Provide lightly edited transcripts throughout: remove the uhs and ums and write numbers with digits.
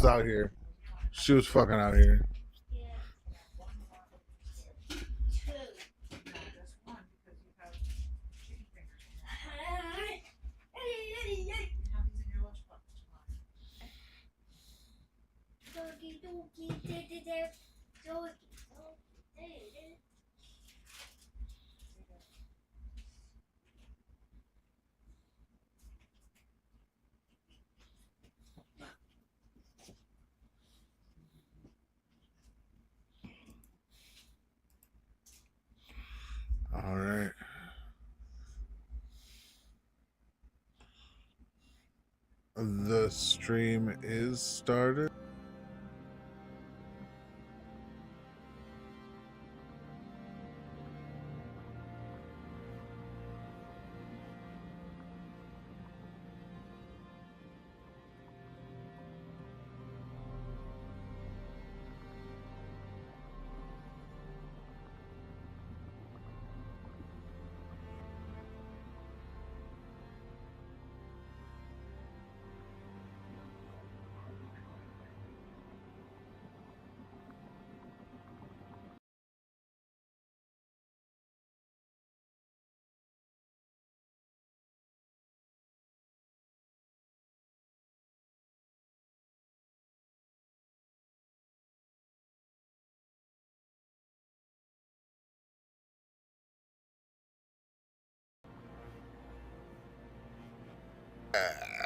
out here. She was fucking out here. All right. The stream is started.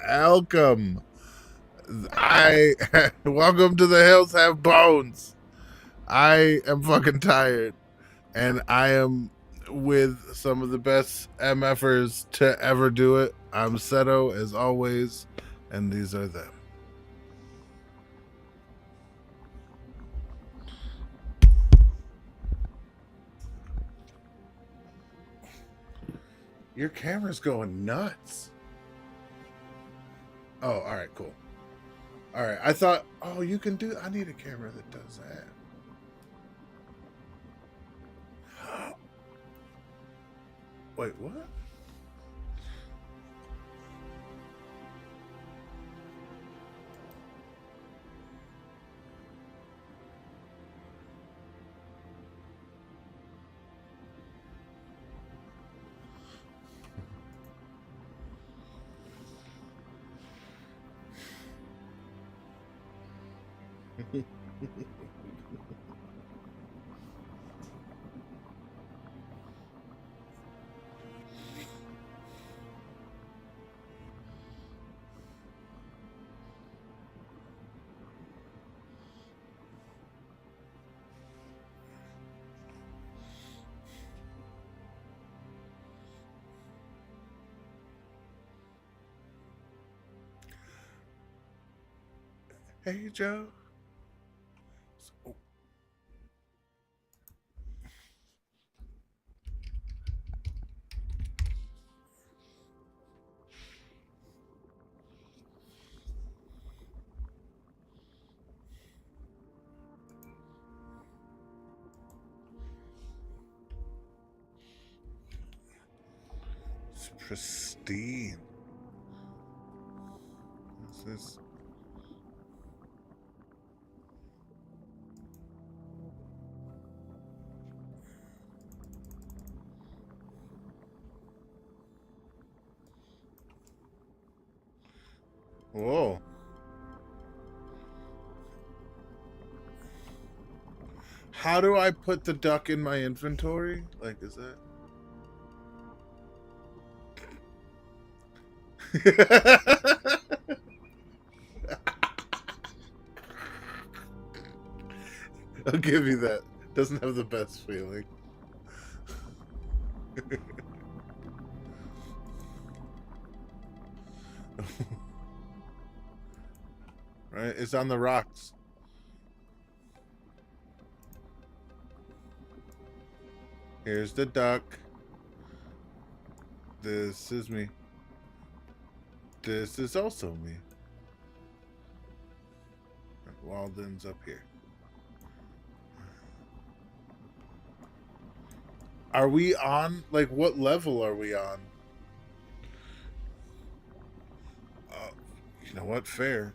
Welcome. I welcome to the Hills Have Bones. I am fucking tired, and I am with some of the best MFers to ever do it. I'm Seto as always, and these are them. Your camera's going nuts. Oh, all right, cool. All right, I thought, oh, you can do. I need a camera that does that. Wait, what? Hey, Joe. It's pristine. What's this? Whoa. How do I put the duck in my inventory? Like, is that? I'll give you that. Doesn't have the best feeling. Right? It's on the rocks. Here's the duck. This is me. This is also me. Walden's up here. Are we on? Like, what level are we on? You know what? Fair.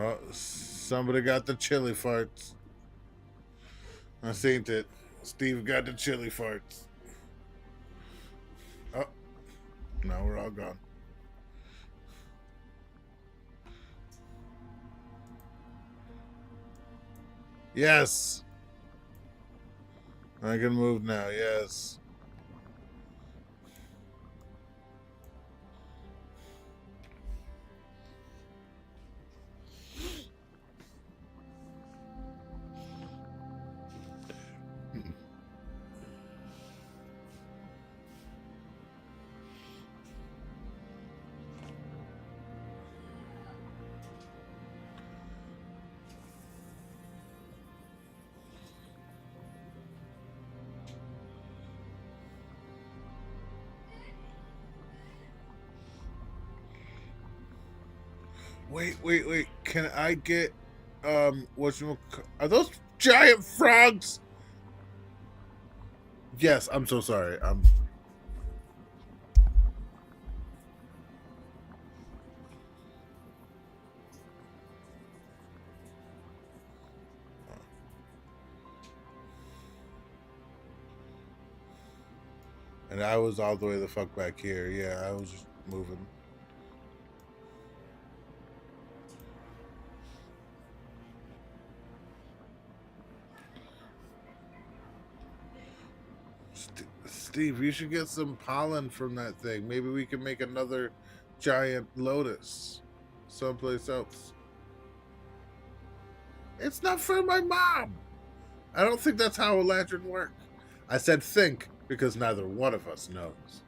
Oh, somebody got the chili farts. I seen it. Steve got the chili farts. Oh, now we're all gone. Yes. I can move now, yes. Wait. Can I get are those giant frogs? Yes, I'm so sorry. And I was all the way the fuck back here. Yeah, I was just moving. Steve, you should get some pollen from that thing. Maybe we can make another giant lotus someplace else. It's not for my mom. I don't think that's how a lantern works. I said think because neither one of us knows.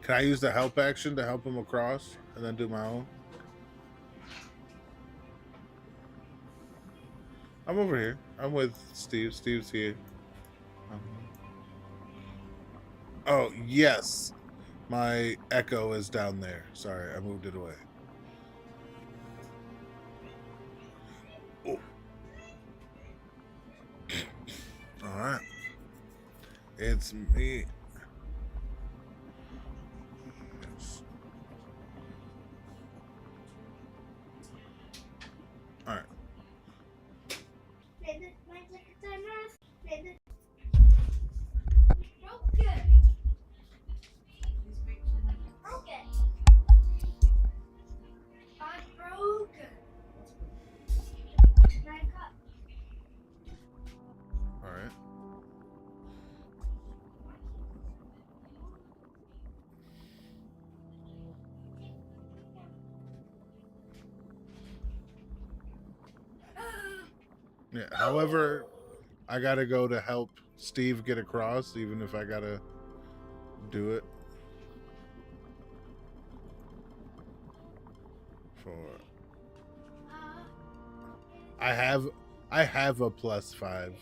Can I use the help action to help him across and then do my own? I'm over here. I'm with Steve. Steve's here. Oh, yes. My echo is down there. Sorry, I moved it away. Oh. All right. It's me. Yes. All right. All right. Yeah. However, I gotta go to help Steve get across, even if I gotta do it for. I have a +5.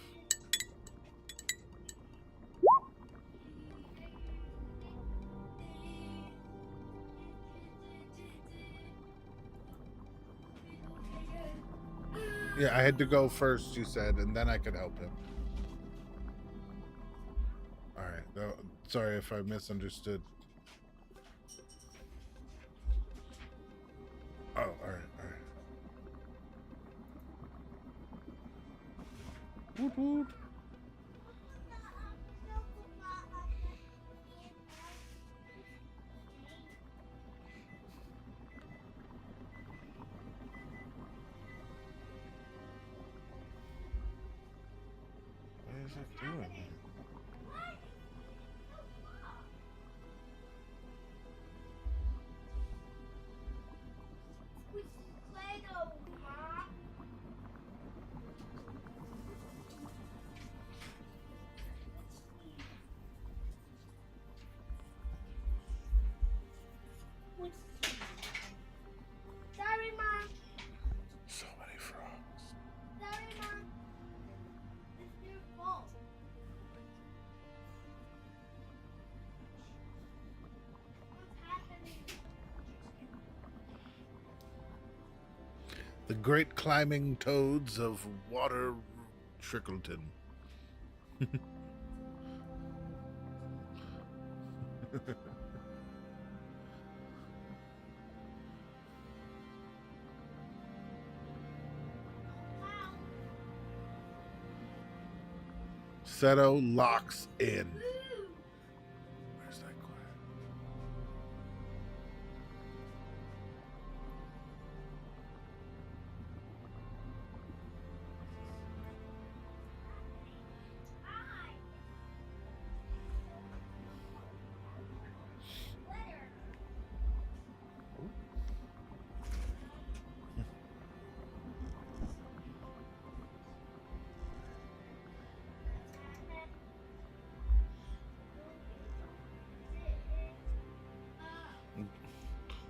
Yeah, I had to go first, you said, and then I could help him. All right. No, sorry if I misunderstood. Oh, all right. Woot woot. What is it doing? Sorry, Mom. The great climbing toads of Water Trickleton. Seto locks in. Where's that quiet?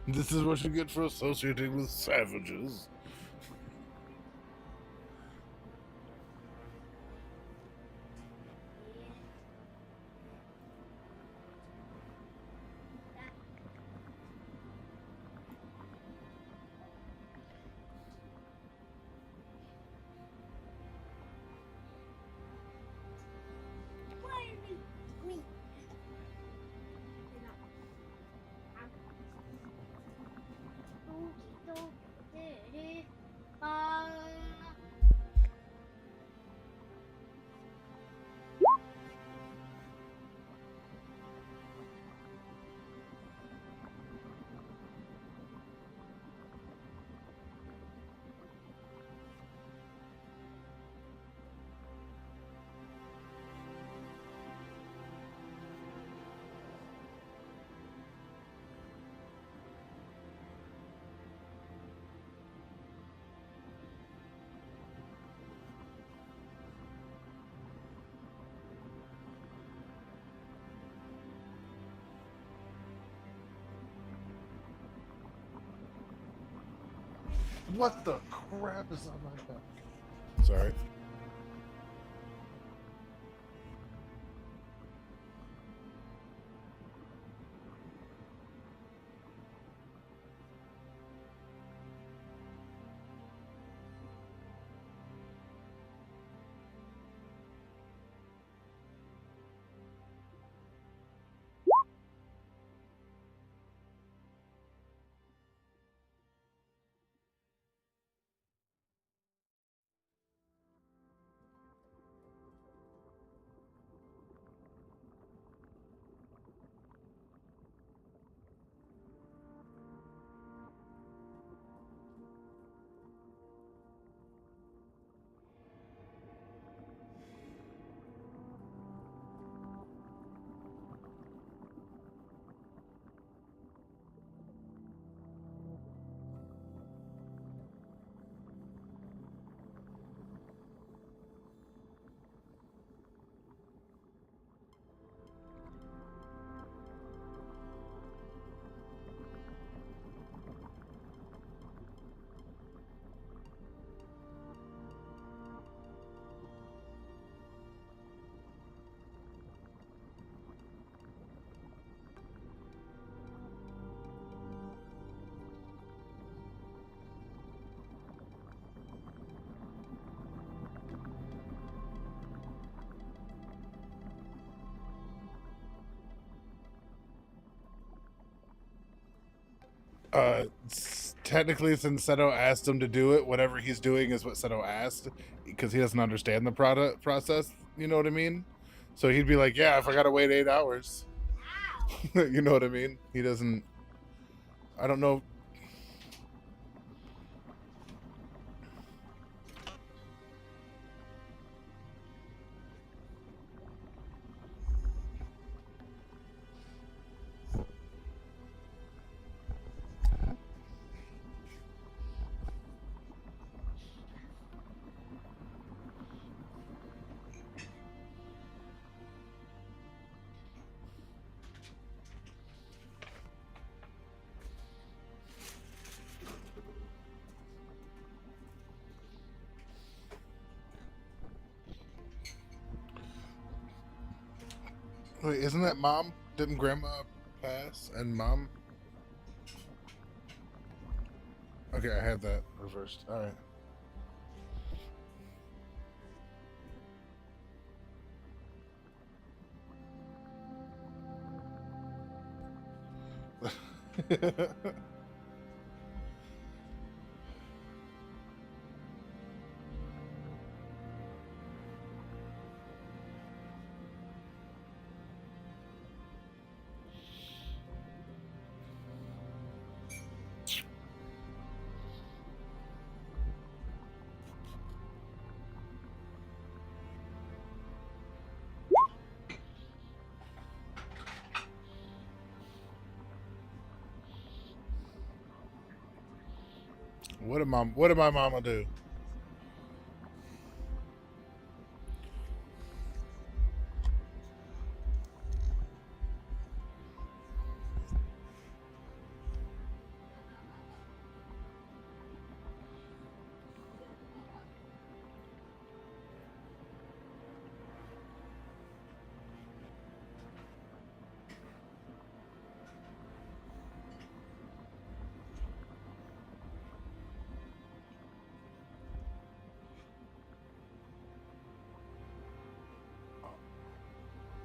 This is what you get for associating with savages. What the crap is on my back? Sorry. Technically, since Seto asked him to do it, whatever he's doing is what Seto asked, because he doesn't understand the product process. You know what I mean? So he'd be like, "Yeah, if I gotta wait 8 hours," you know what I mean? He doesn't. I don't know. Wait, isn't that mom? Didn't grandma pass and mom? Okay, I had that reversed. All right. What did my mama do?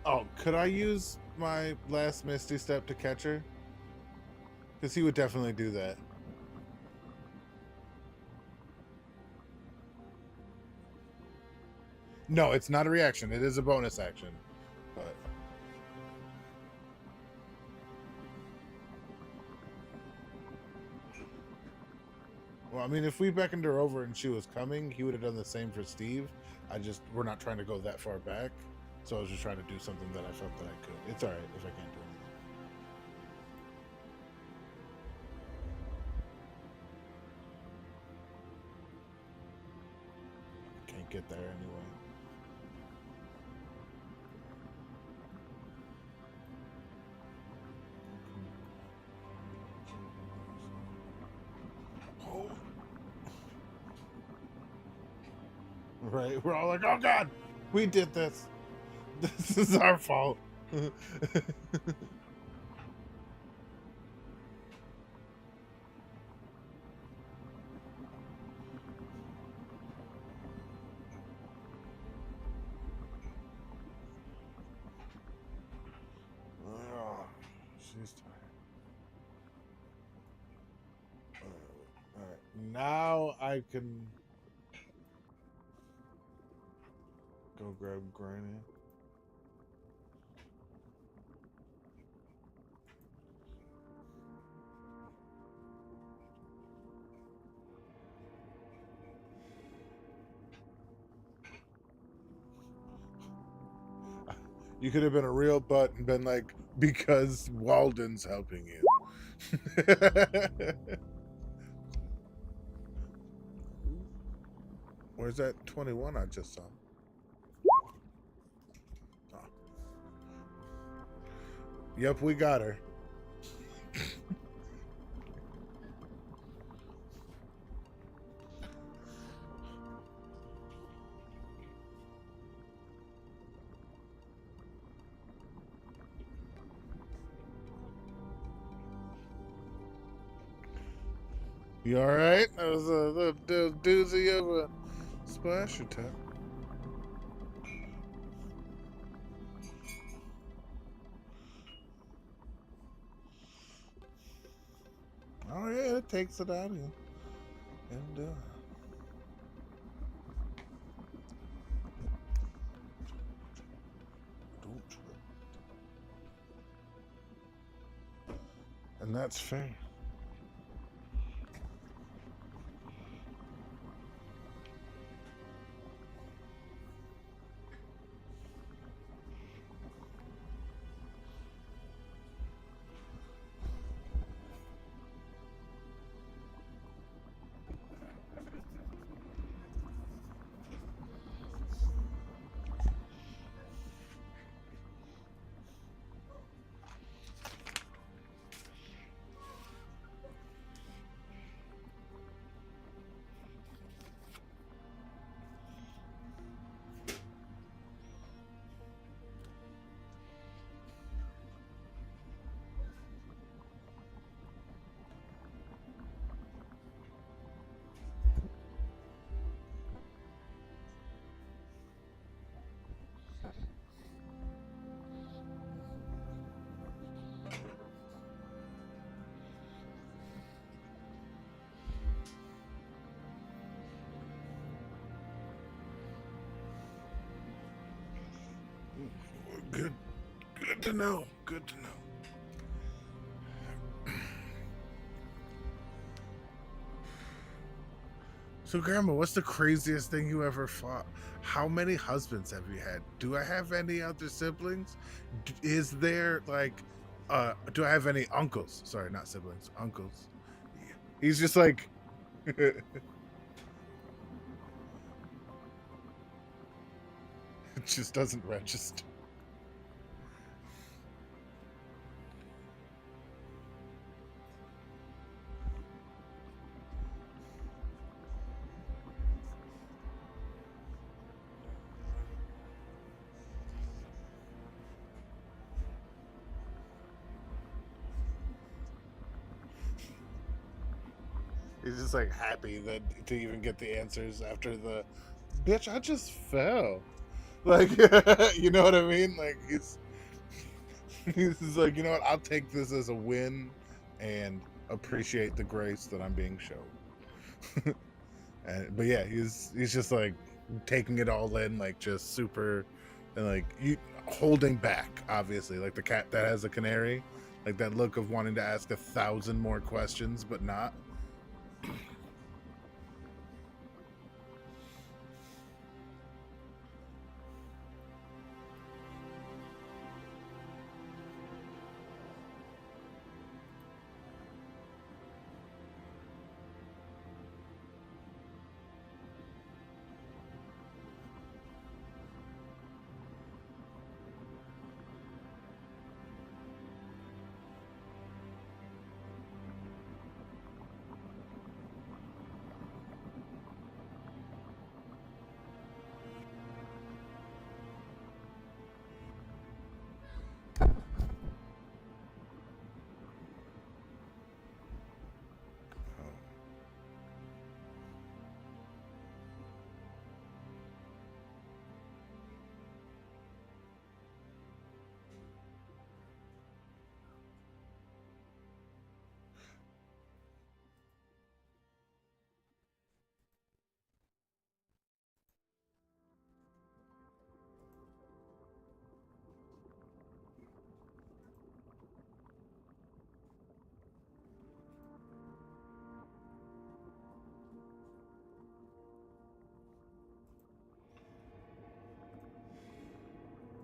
Oh, could I use my last Misty Step to catch her? Because he would definitely do that. No, it's not a reaction. It is a bonus action. But well, I mean, if we beckoned her over and she was coming, he would have done the same for Steve. We're not trying to go that far back, so I was just trying to do something that I felt that I could. It's all right if I can't do anything. Can't get there anyway. Oh. Right? We're all like, oh God, we did this. This is our fault. Oh, she's tired. All right, now I can go grab Granny. You could have been a real butt and been like, because Walden's helping you. Where's that 21 I just saw? Oh. Yep, we got her. You all right? That was a little doozy of a splash attack. Oh yeah, it takes it out of you. And don't trip. And that's fair. Good. Good to know. Good to know. So, Grandma, what's the craziest thing you ever fought? How many husbands have you had? Do I have any other siblings? Is there like, do I have any uncles? Sorry, not siblings, uncles. He's just like, it just doesn't register. He's just like happy that to even get the answers after the bitch. I just fell, like you know what I mean. Like he's like, you know what? I'll take this as a win, and appreciate the grace that I'm being shown. But yeah, he's just like taking it all in, like just super, and like you holding back, obviously, like the cat that has a canary, like that look of wanting to ask 1,000 more questions, but not.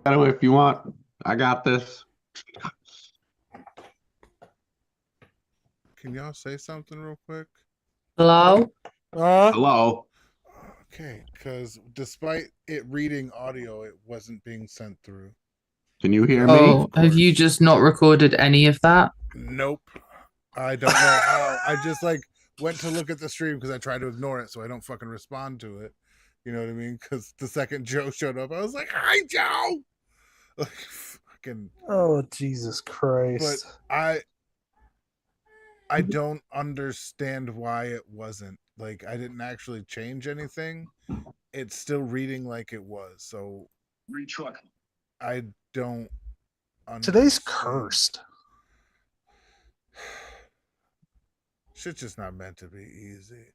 If you want, I got this. Can y'all say something real quick? Hello? Hello. Okay, because despite it reading audio, it wasn't being sent through. Can you hear me? Oh, Of have you course. just not recorded any of that? Nope. I don't know how. I just like went to look at the stream because I tried to ignore it so I don't fucking respond to it. You know what I mean? Because the second Joe showed up, I was like, "Hi, Joe!" Like fucking. Oh, Jesus Christ. But I don't understand why it wasn't. Like I didn't actually change anything. It's still reading like it was. So I don't Today's understand. cursed. Shit's just not meant to be easy.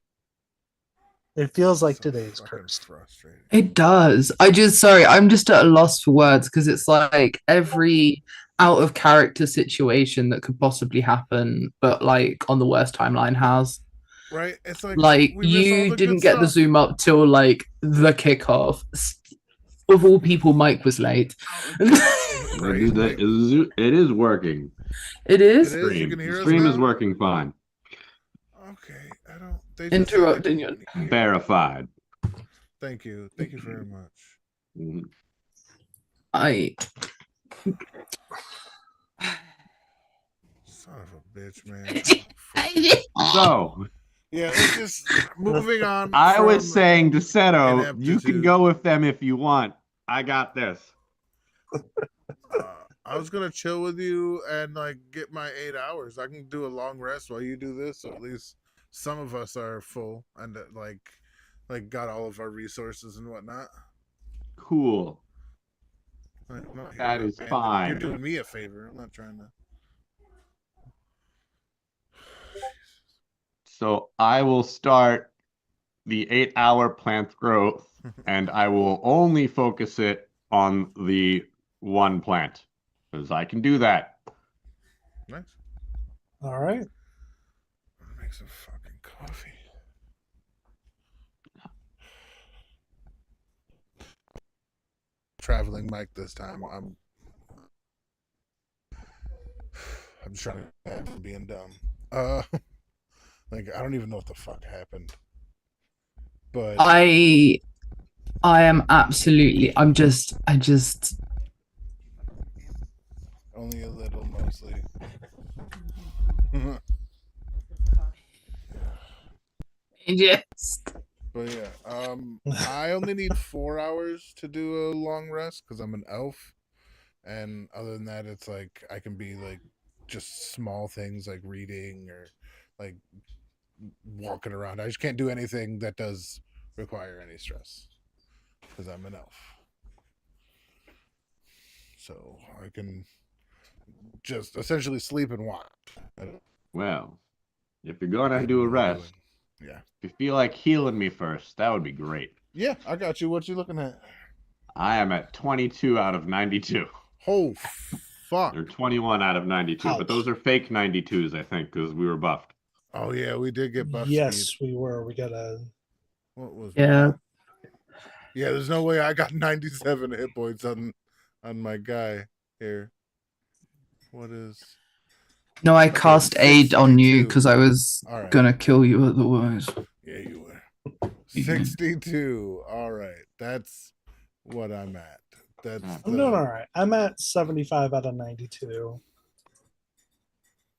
It feels like So today's fucking cursed. frustrating. It does. I'm just at a loss for words because it's like every out of character situation that could possibly happen, but like on the worst timeline has. Right? It's like we miss all You the didn't good get the stuff. zoom up till like the kickoff. Of all people, Mike was late. Right? It is working. It is? It is. You can hear The us stream is now? working fine. Okay. I don't. They just Interrupting you. Verified. Thank you. Thank you very much. Mhm. Son of a bitch, man. So, Yeah, let's just moving on. I was from saying to Seto, you can ineptitude. go with them if you want. I got this. I was gonna chill with you and like get my 8 hours. I can do a long rest while you do this, so at least some of us are full and like got all of our resources and whatnot. Cool. Like, I'm not here That to is abandon- fine. You're doing me a favor. I'm not trying to. So I will start the 8-hour plant growth, and I will only focus it on the one plant because I can do that. Nice. All right. Make some fucking coffee. Traveling mic this time. I'm just trying to get back from being dumb. Like I don't even know what the fuck happened. But I am absolutely. I just. only a little, mostly. Just. But yeah, I only need 4 hours to do a long rest because I'm an elf, and other than that, it's like I can be like just small things like reading or like walking around. I just can't do anything that does require any stress because I'm an elf. So I can just essentially sleep and watch. Well, if you're gonna do a rest, Yeah. if you feel like healing me first, that would be great. Yeah, I got you. What you looking at? I am at 22 out of 92. Oh, fuck. Or 21 out of 92, but Ouch. those are fake 92s, I think, because we were buffed. Oh, yeah, we did get buff Yes, speed. we were. We got a. What was Yeah. Yeah, there's no way I got 97 hit points on my guy here. What is... No, I Okay, cast aid on you 62. because I was All right. gonna kill you otherwise. Yeah, you were. 62. All right. That's what I'm at. That's I'm doing all right. I'm at 75 out of 92.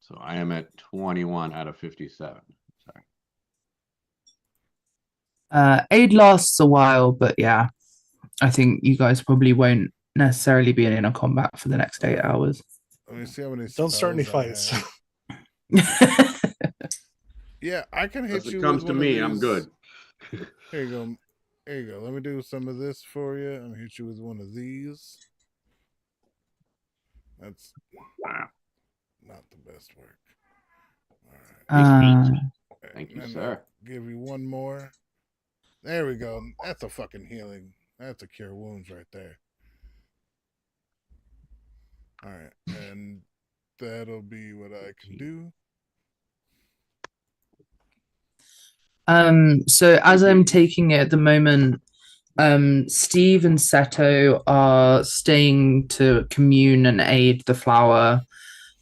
So I am at 21 out of 57. Sorry. Aid lasts a while, but yeah, I think you guys probably won't necessarily be in a combat for the next 8 hours. Let me see how many Don't start any spells I fights. have. Yeah, I can hit If you it comes with to one of me, I'm these. good. Here you go. There you go. Let me do some of this for you. I'm gonna hit you with one of these. That's Wow. not the best work. All right. Thank you, And sir. I'll give you one more. There we go. That's a fucking healing. That's a cure wounds right there. All right, and that'll be what I can do. So as I'm taking it at the moment, Steve and Seto are staying to commune and aid the flower.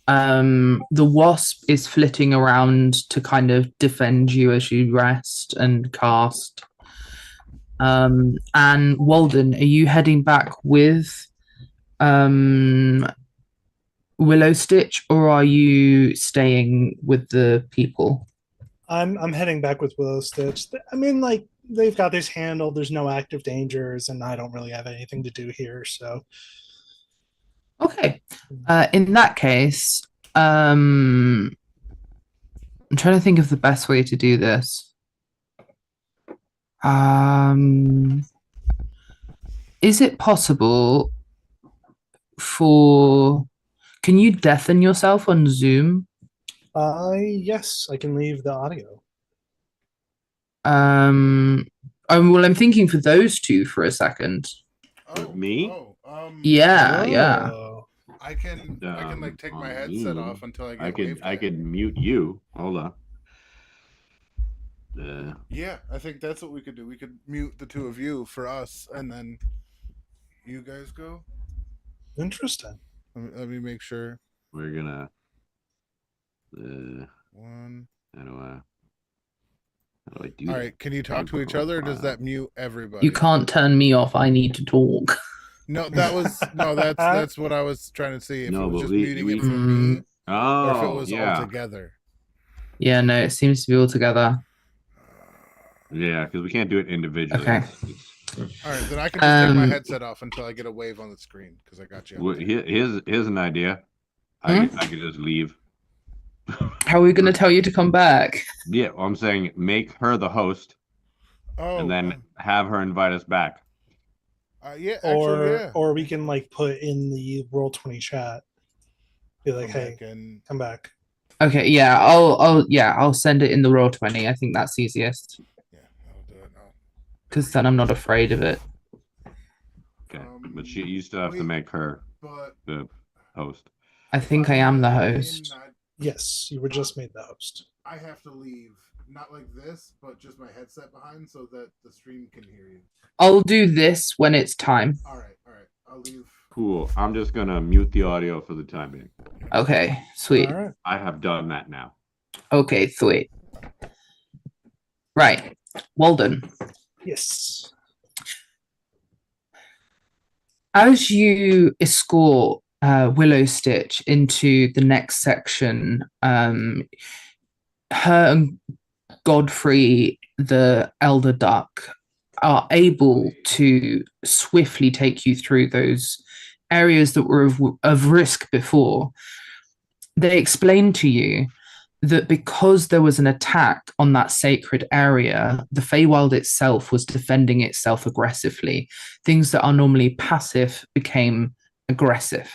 The wasp is flitting around to kind of defend you as you rest and cast. And Walden, are you heading back with Willow Stitch, or are you staying with the people? I'm heading back with Willow Stitch. I mean, like they've got this handled. There's no active dangers, and I don't really have anything to do here. So Okay. In that case, I'm trying to think of the best way to do this. Is it possible can you deafen yourself on Zoom? yes, I can leave the audio. Well, I'm thinking for those two for a second. With me? Yeah. Oh. I can like take my headset off until I get I could mute you. Hold on. Yeah, I think that's what we could do. We could mute the two of you for us, and then you guys go. Interesting. Let me make sure. We're gonna. One. How do I do All that? right, can you talk to each other, or does that mute everybody? You can't turn me off. I need to talk. No, that's what I was trying to see. If No, it was but just we- muting we- it for me, or if it Oh, was all yeah. together. Yeah, no, it seems to be all together. Yeah, because we can't do it individually. Okay. All right, then I can just take my headset off until I get a wave on the screen because I got you. Well, here's an idea. I could just leave. How are we going to tell you to come back? Yeah, well, I'm saying make her the host Oh, and then have her invite us back. yeah, actually, yeah. Or we can like put in the Roll20 chat. Be like, Come hey, back and come back. Okay, yeah, I'll send it in the Roll20. I think that's easiest yeah, I'll do it now. because then I'm not afraid of it. Okay, but you still have to make her. but the host. I think I am the host. Yes, you were just made the host. I have to leave, not like this, but just my headset behind so that the stream can hear you. I'll do this when it's time. All right. I'll leave. Cool. I'm just gonna mute the audio for the time being. Okay, sweet. All right. I have done that now. Okay, sweet. Right, Walden. Yes. As you escort Willow Stitch into the next section, her and Godfrey, the Elder Duck, are able to swiftly take you through those areas that were of risk before. They explain to you that because there was an attack on that sacred area, the Feywild itself was defending itself aggressively. Things that are normally passive became aggressive.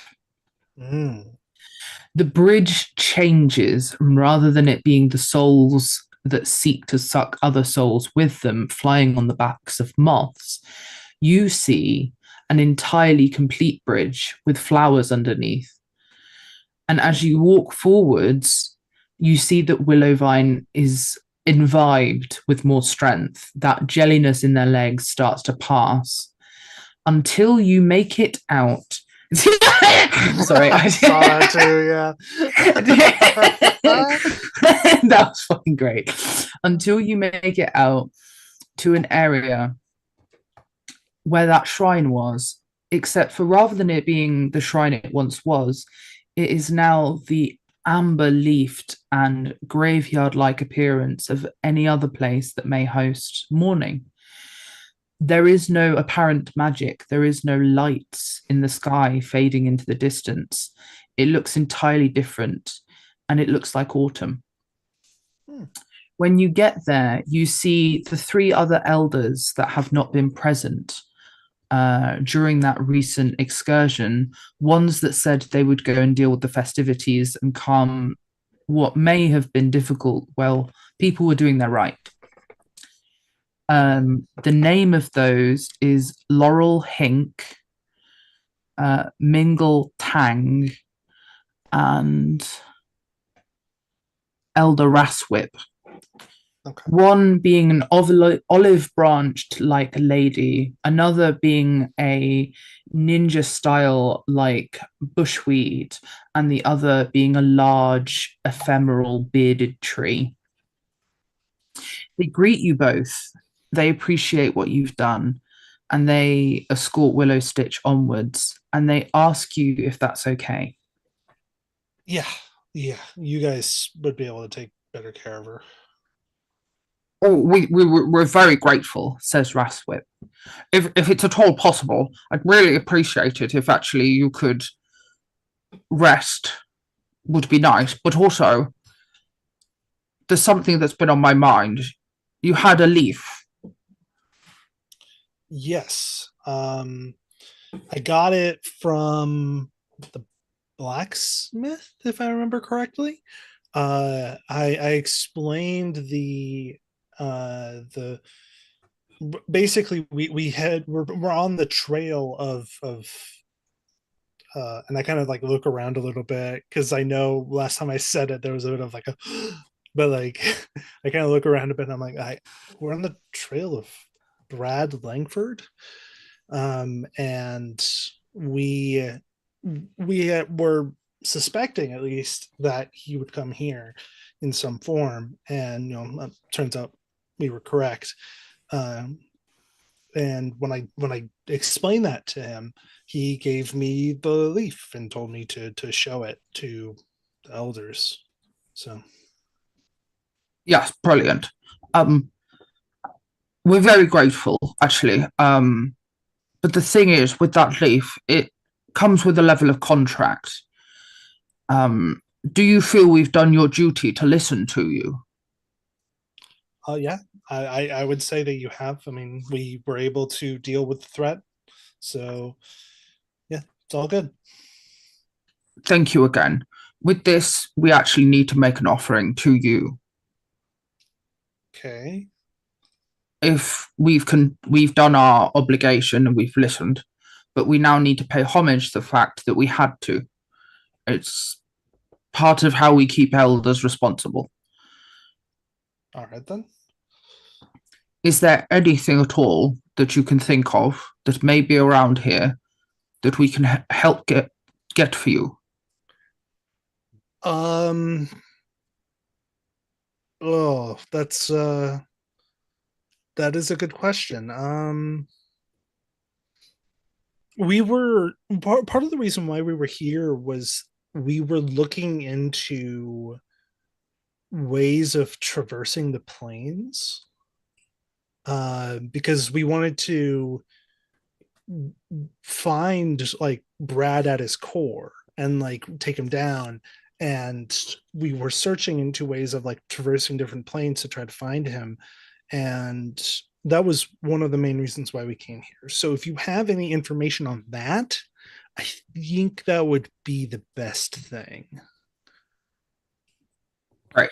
Mm. The bridge changes, rather than it being the souls that seek to suck other souls with them flying on the backs of moths. You see an entirely complete bridge with flowers underneath. And as you walk forwards, you see that Willowvine is imbibed with more strength. That jelliness in their legs starts to pass until you make it out. Sorry, I saw that too. Yeah, that was fucking great. Until you make it out to an area where that shrine was, except for rather than it being the shrine it once was, it is now the amber-leafed and graveyard-like appearance of any other place that may host mourning. There is no apparent magic. There is no lights in the sky fading into the distance. It looks entirely different, and it looks like autumn. When you get there, you see the three other elders that have not been present during that recent excursion, ones that said they would go and deal with the festivities and calm what may have been difficult. Well, people were doing their right. The name of those is Laurel Hink, Mingle Tang, and Elder Raswip. Okay. One being an olive branched like lady, another being a ninja style like bushweed, and the other being a large ephemeral bearded tree. They greet you both. They appreciate what you've done, and they escort Willow Stitch onwards, and they ask you if that's okay. Yeah. You guys would be able to take better care of her. Oh, we're very grateful, says Raswip. If it's at all possible, I'd really appreciate it if actually you could rest. Would be nice, but also there's something that's been on my mind. You had a leaf. Yes. I got it from the blacksmith, if I remember correctly. I explained basically we're on the trail of and I kind of like look around a little bit because I know last time I said it there was a bit of like a but like I kind of look around a bit and I'm like we're on the trail of Brad Langford, and we were suspecting at least that he would come here in some form, and turns out we were correct. And when I explained that to him, he gave me the leaf and told me to show it to the elders. So Yes, brilliant. We're very grateful, actually. But the thing is, with that leaf, it comes with a level of contract. Do you feel we've done your duty to listen to you? Yeah, I would say that you have. I mean, we were able to deal with the threat. So yeah, it's all good. Thank you again. With this, we actually need to make an offering to you. Okay. If we've done our obligation and we've listened, but we now need to pay homage to the fact that we had to. It's part of how we keep elders responsible. All right then. Is there anything at all that you can think of that may be around here that we can help get for you? Oh, that is a good question. We were part of the reason why we were here was we were looking into ways of traversing the plains. Because we wanted to find like Brad at his core and like take him down, and we were searching into ways of like traversing different planes to try to find him, and that was one of the main reasons why we came here. So if you have any information on that, I think that would be the best thing. Right.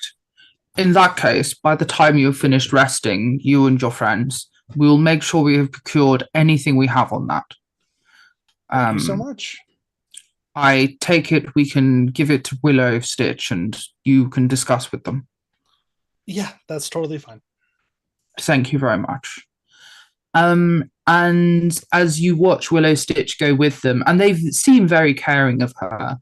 In that case, by the time you've finished resting, you and your friends, we will make sure we have procured anything we have on that. Thank you so much. I take it we can give it to Willow Stitch and you can discuss with them. Yeah, that's totally fine. Thank you very much. And as you watch Willow Stitch go with them, and they seem very caring of her,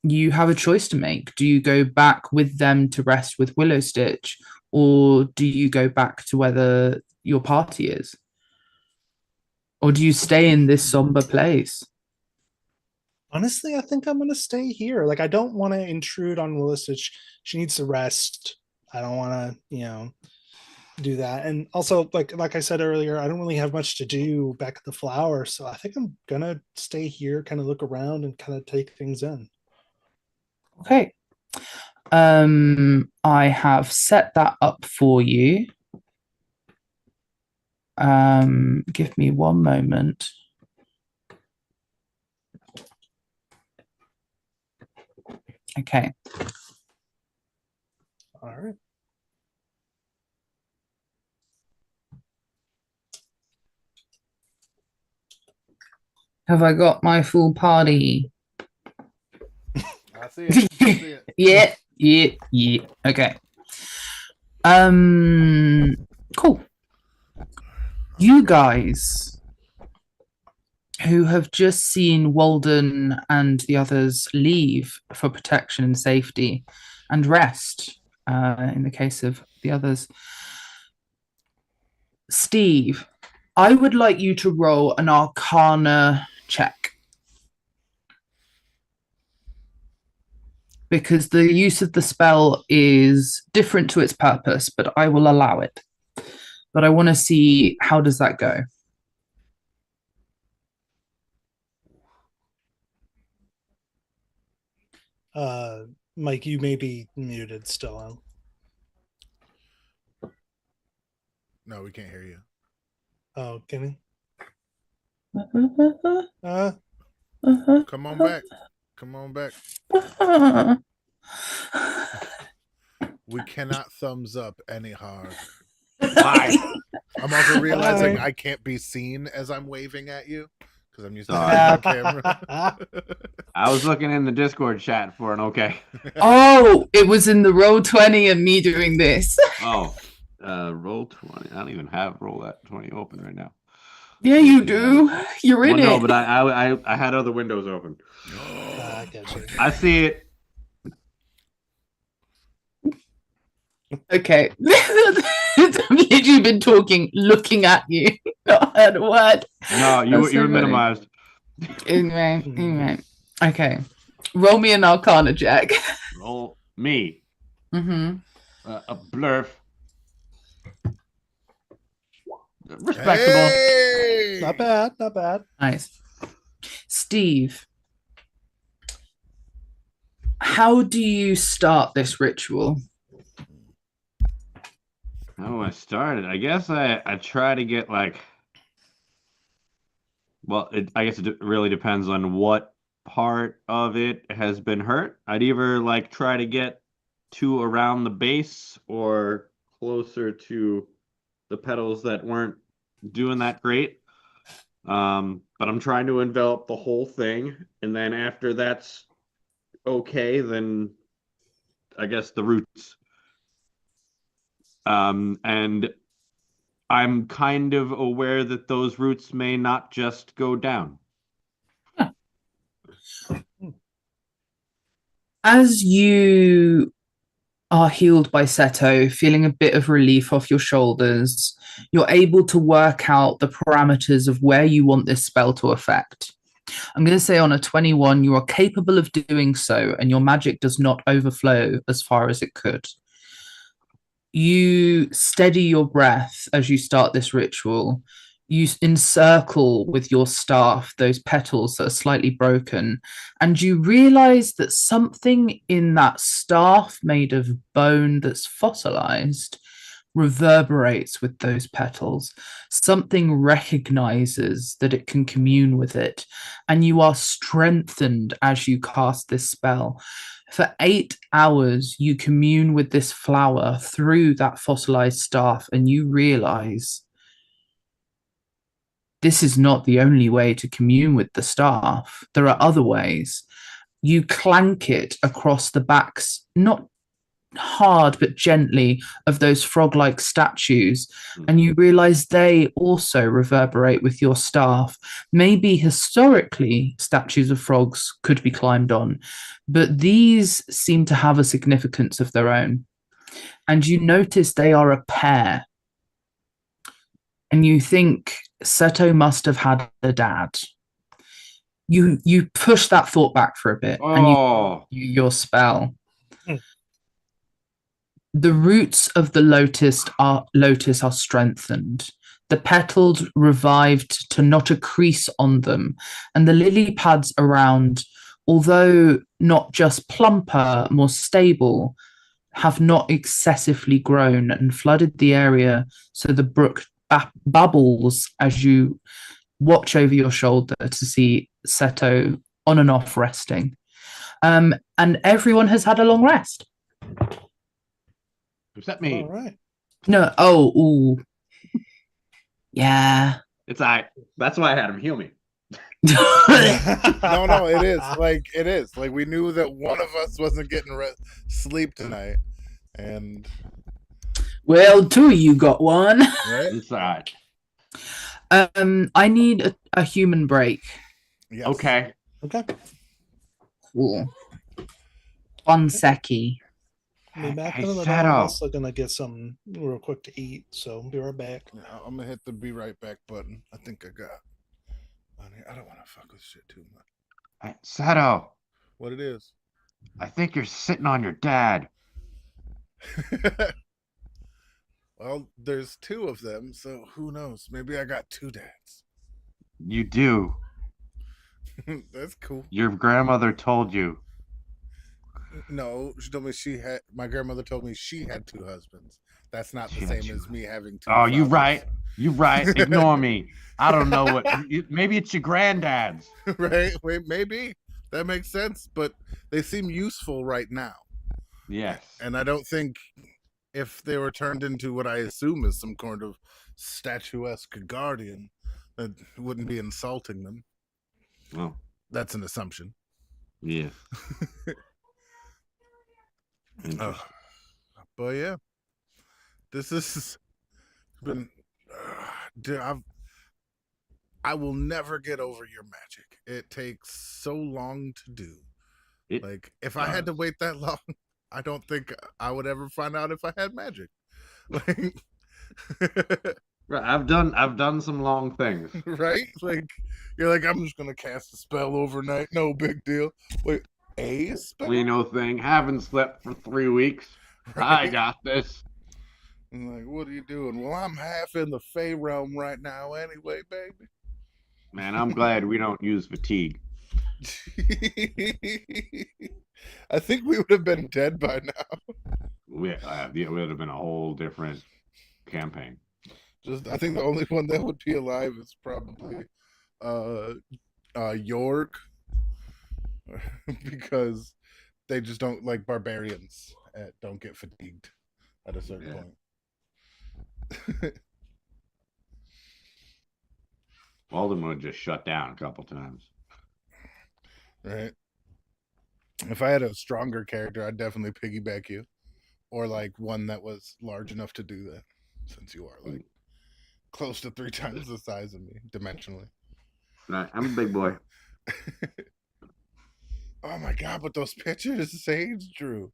you have a choice to make. Do you go back with them to rest with Willow Stitch, or do you go back to where your party is? Or do you stay in this somber place? Honestly, I think I'm gonna stay here. Like, I don't want to intrude on Willow Stitch. She needs to rest. I don't want to, do that. And also, like I said earlier, I don't really have much to do back at the flower, so I think I'm gonna stay here, kind of look around and kind of take things in. Okay. I have set that up for you. Give me one moment. Okay. All right. Have I got my full party? I see it. I see it. Yeah. Okay. Cool. You guys who have just seen Walden and the others leave for protection and safety and rest, in the case of the others. Steve, I would like you to roll an Arcana check. Because the use of the spell is different to its purpose, but I will allow it. But I want to see, how does that go? Mike, you may be muted still. No, we can't hear you. Oh, can he? Come on back. Come on back. We cannot thumbs up any hard. Why? I'm also realizing Hi. I can't be seen as I'm waving at you because I'm using Sorry. the camera. I was looking in the Discord chat for an okay. Oh, it was in the Roll20 and me doing this. Oh, roll 20. I don't even have roll that 20 open right now. Yeah, you do. You're in Well, no, it. but I had other windows open. I get you. I see it. Okay. You've been talking, looking at you. Not heard a word. No, you That's so were funny. minimized. Anyway. Okay. Roll me an Arcana check. Roll me. Mm-hmm. A blurf. Respectable. Hey! Not bad, not bad. Nice. Steve, how do you start this ritual? How do I start it? I guess I try to get like. Well, I guess it really depends on what part of it has been hurt. I'd either like try to get to around the base or closer to the petals that weren't doing that great. But I'm trying to envelop the whole thing, and then after that's okay, then I guess the roots. And I'm kind of aware that those roots may not just go down. As you are healed by Seto, feeling a bit of relief off your shoulders, you're able to work out the parameters of where you want this spell to affect. I'm going to say on a 21, you are capable of doing so, and your magic does not overflow as far as it could. You steady your breath as you start this ritual. You encircle with your staff those petals that are slightly broken, and you realize that something in that staff made of bone that's fossilized reverberates with those petals. Something recognizes that it can commune with it, and you are strengthened as you cast this spell. For 8 hours, you commune with this flower through that fossilized staff, and you realize this is not the only way to commune with the staff. There are other ways. You clank it across the backs, not hard but gently, of those frog-like statues, and you realize they also reverberate with your staff. Maybe historically statues of frogs could be climbed on, but these seem to have a significance of their own. And you notice they are a pair, and you think Seto must have had a dad. You push that thought back for a bit, and your spell. The roots of the lotus are strengthened. The petals revived to not a crease on them, and the lily pads around, although not just plumper, more stable, have not excessively grown and flooded the area, so the brook bubbles as you watch over your shoulder to see Seto on and off resting. And everyone has had a long rest. What's that mean? All right. No. Oh, ooh. Yeah. It's that's why I had him heal me. No, it is. It is. Like, we knew that one of us wasn't getting sleep tonight. And well, two of you got one. right? It's all right. I need a human break. Yes. Okay. Okay. Cool. One secchi. Be back Hey, in a little. Shadow. I'm also gonna get some real quick to eat, so be right back. Yeah, I'm gonna hit the be right back button. I think I got. I don't want to fuck with shit too much. Hey, Sato, What it is? I think you're sitting on your dad. Well, there's two of them, so who knows? Maybe I got two dads. You do. That's cool. Your grandmother told you. No, she told me my grandmother told me she had two husbands. That's not She the had same two. as me having two. Oh, you fathers. right. You right. Ignore me. I don't know what. Maybe it's your granddad's. Right? Wait, maybe that makes sense, but they seem useful right now. Yes. And I don't think if they were turned into what I assume is some kind of statuesque guardian, that wouldn't be insulting them. Well, That's an assumption. yeah. But yeah, this has been. I will never get over your magic. It takes so long to do. Like, if I had to wait that long, I don't think I would ever find out if I had magic. Like, Right, I've done some long things. right? Like, you're like, I'm just gonna cast a spell overnight. No big deal. Wait, a spell? We know thing. Haven't slept for 3 weeks. I got this. I'm like, what are you doing? Well, I'm half in the Fey realm right now, anyway, baby. Man, I'm glad we don't use fatigue. I think we would have been dead by now. It would have been a whole different campaign. I think the only one that would be alive is probably York, because they just don't, like, barbarians don't get fatigued at a certain point. Voldemort just shut down a couple times. Right. If I had a stronger character, I'd definitely piggyback you, or like one that was large enough to do that, since you are like close to 3 times the size of me dimensionally. Right, I'm a big boy. Oh my god! But those pictures Sage drew,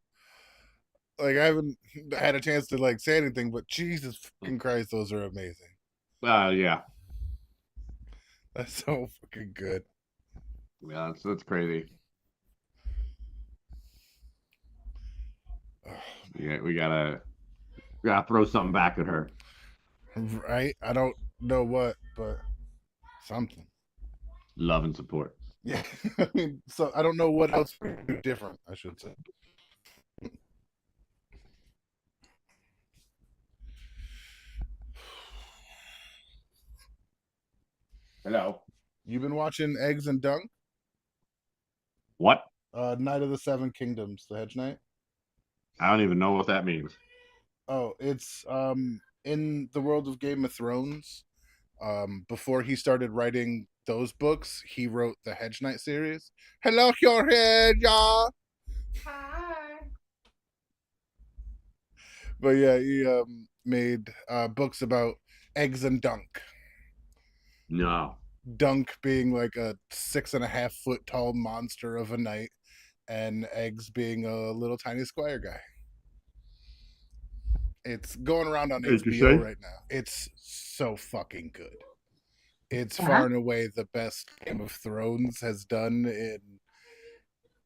like I haven't had a chance to like say anything, but Jesus fucking Christ, those are amazing. Yeah. That's so fucking good. Yeah, that's crazy. Ugh, Yeah, we gotta throw something back at her. right? I don't know what, but something. Love and support. Yeah. I mean, so I don't know what else we can do different, I should say. Hello. You've been watching Eggs and Dunk? What? Knight of the Seven Kingdoms, the Hedge Knight. I don't even know what that means. Oh, it's in the world of Game of Thrones. Before he started writing those books, he wrote the Hedge Knight series. Hello, your head, y'all. Hi. But yeah, he made books about Eggs and Dunk. No. Dunk being like a 6.5 foot tall monster of a knight, and Eggs being a little tiny squire guy. It's going around on HBO right now. It's so fucking good. It's far and away the best Game of Thrones has done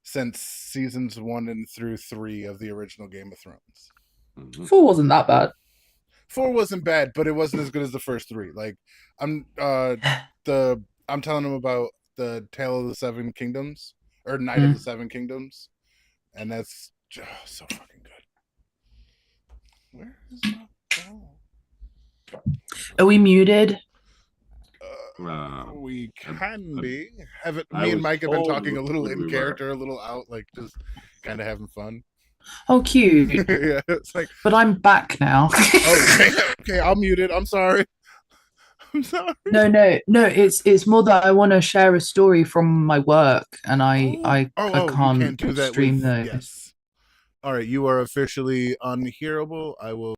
since seasons 1 and through 3 of the original Game of Thrones. Mhm. 4 wasn't that bad. 4 wasn't bad, but it wasn't as good as the first 3. Like I'm telling them about the Tale of the Seven Kingdoms or Knight of the Seven Kingdoms, and that's so fucking good. Where is my phone? Are we muted? We can I- be. Haven't I me and was Mike have been told talking a little we in were. character, a little out, like just kind of having fun. Oh, cute. Yeah, it's like, But I'm back now. oh, okay, I'll mute it. I'm sorry. I'm sorry. No. It's more that I want to share a story from my work, and I You can't can't do that stream with those. yes. All right, you are officially unhearable. I will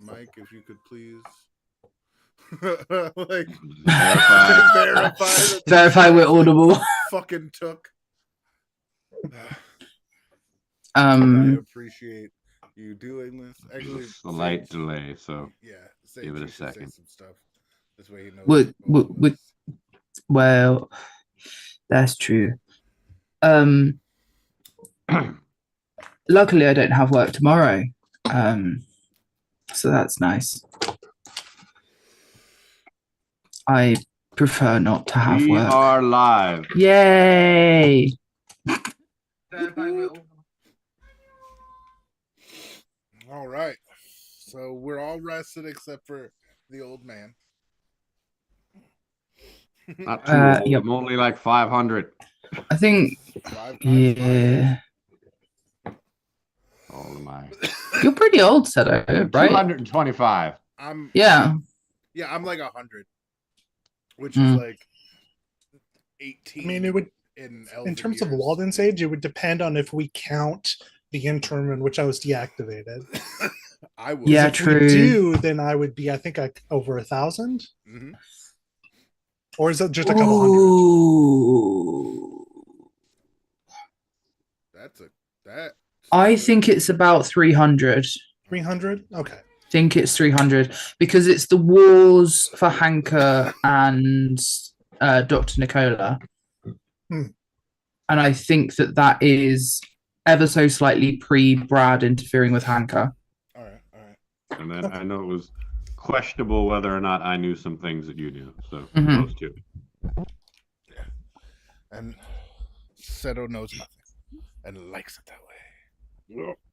Mike, if you could please like Verify. verify that Verify we're audible. fucking took. I appreciate you doing this. Actually, It's a light Sage, delay, so yeah, Sage, give it a you should say second. some stuff. This way he knows. Would- both of would- us. Well, that's true. Luckily, I don't have work tomorrow. So that's nice. I prefer not to have We work. are live. Yay! All right. So we're all rested except for the old man. Not too old. Yep. I'm only like 500. I think, 5 times yeah. How old am I? You're pretty old, Seto, right? 225. I'm Yeah. I'm like 100, which Mm. is like 18. I mean, it would, in terms of years. Walden's age, it would depend on if we count the interim in which I was deactivated. I would. Yeah, If we true. do, then I would be, I think, like over 1,000, Mhm. or is it just a couple hundred? Ooh. That. I think it's about 300. 300? Okay. Think it's 300 because it's the wars for Hanker and Dr. Nicola. Hmm. And I think that is ever so slightly pre-Brad interfering with Hanker. All right. And then I know it was questionable whether or not I knew some things that you knew. So Mhm. those two. And Seto knows nothing and likes it that way.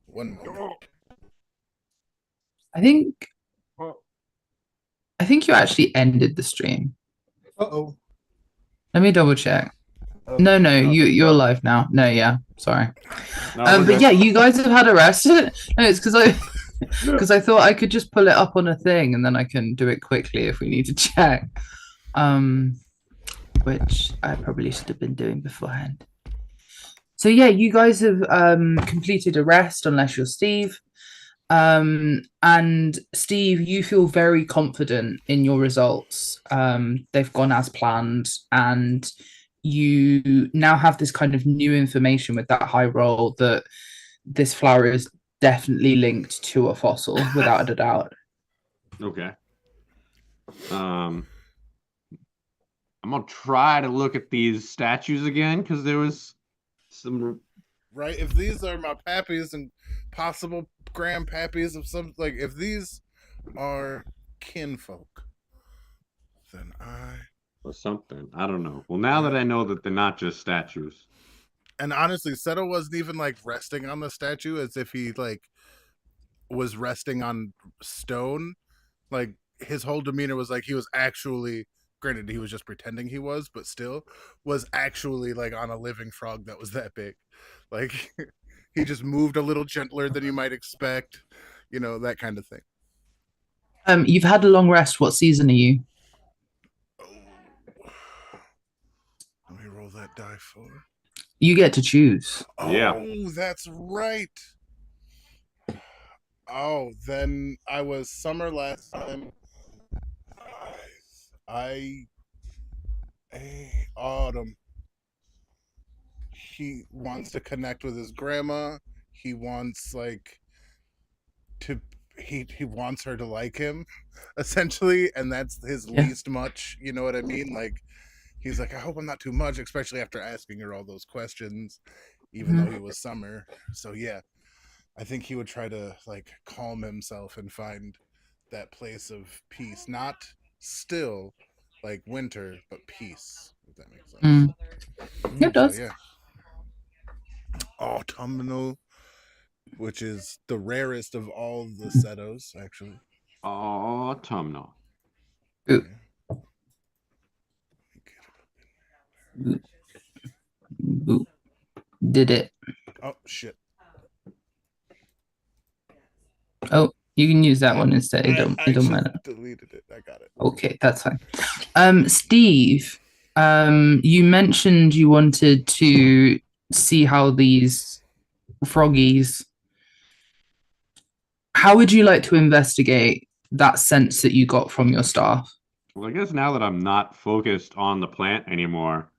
One moment. I think you actually ended the stream. Uh-oh. Let me double check. No, you're live now. No, yeah, sorry. No, we're But good. yeah, you guys have had a rest. No, it's because I thought I could just pull it up on a thing and then I can do it quickly if we need to check. Which I probably should have been doing beforehand. So yeah, you guys have completed a rest, unless you're Steve. And Steve, you feel very confident in your results. They've gone as planned, and you now have this kind of new information with that high roll that this flower is definitely linked to a fossil without a doubt. Okay. I'm gonna try to look at these statues again because there was some. Right? If these are my pappies and possible grandpappies of some, like, if these are kinfolk, then Or something. I don't know. Well, now that I know that they're not just statues. and honestly, Seto wasn't even like resting on the statue as if he like was resting on stone. Like his whole demeanor was like he was actually, granted he was just pretending he was, but still was actually like on a living frog that was that big. Like he just moved a little gentler than you might expect, you know, that kind of thing. You've had a long rest. What season are you? Let me roll that die for. You get to choose. Yeah. Oh, that's right. Oh, then I was summer last time. Autumn. He wants to connect with his grandma. He wants he wants her to like him, essentially, and that's his Yeah. least much. You know what I mean? Like he's like, I hope I'm not too much, especially after asking her all those questions, even though he was summer. So yeah, I think he would try to like calm himself and find that place of peace, not still like winter, but peace. If that makes sense. Mm. It does. So, yeah. Autumnal, which is the rarest of all the Setos, actually. Autumnal. Ooh. Boop. Did it. Oh shit! Oh, you can use that one instead. It I don't actually matter. deleted it. I got it. Okay, that's fine. Steve, you mentioned you wanted to see how these froggies, How would you like to investigate that sense that you got from your staff? Well, I guess now that I'm not focused on the plant anymore,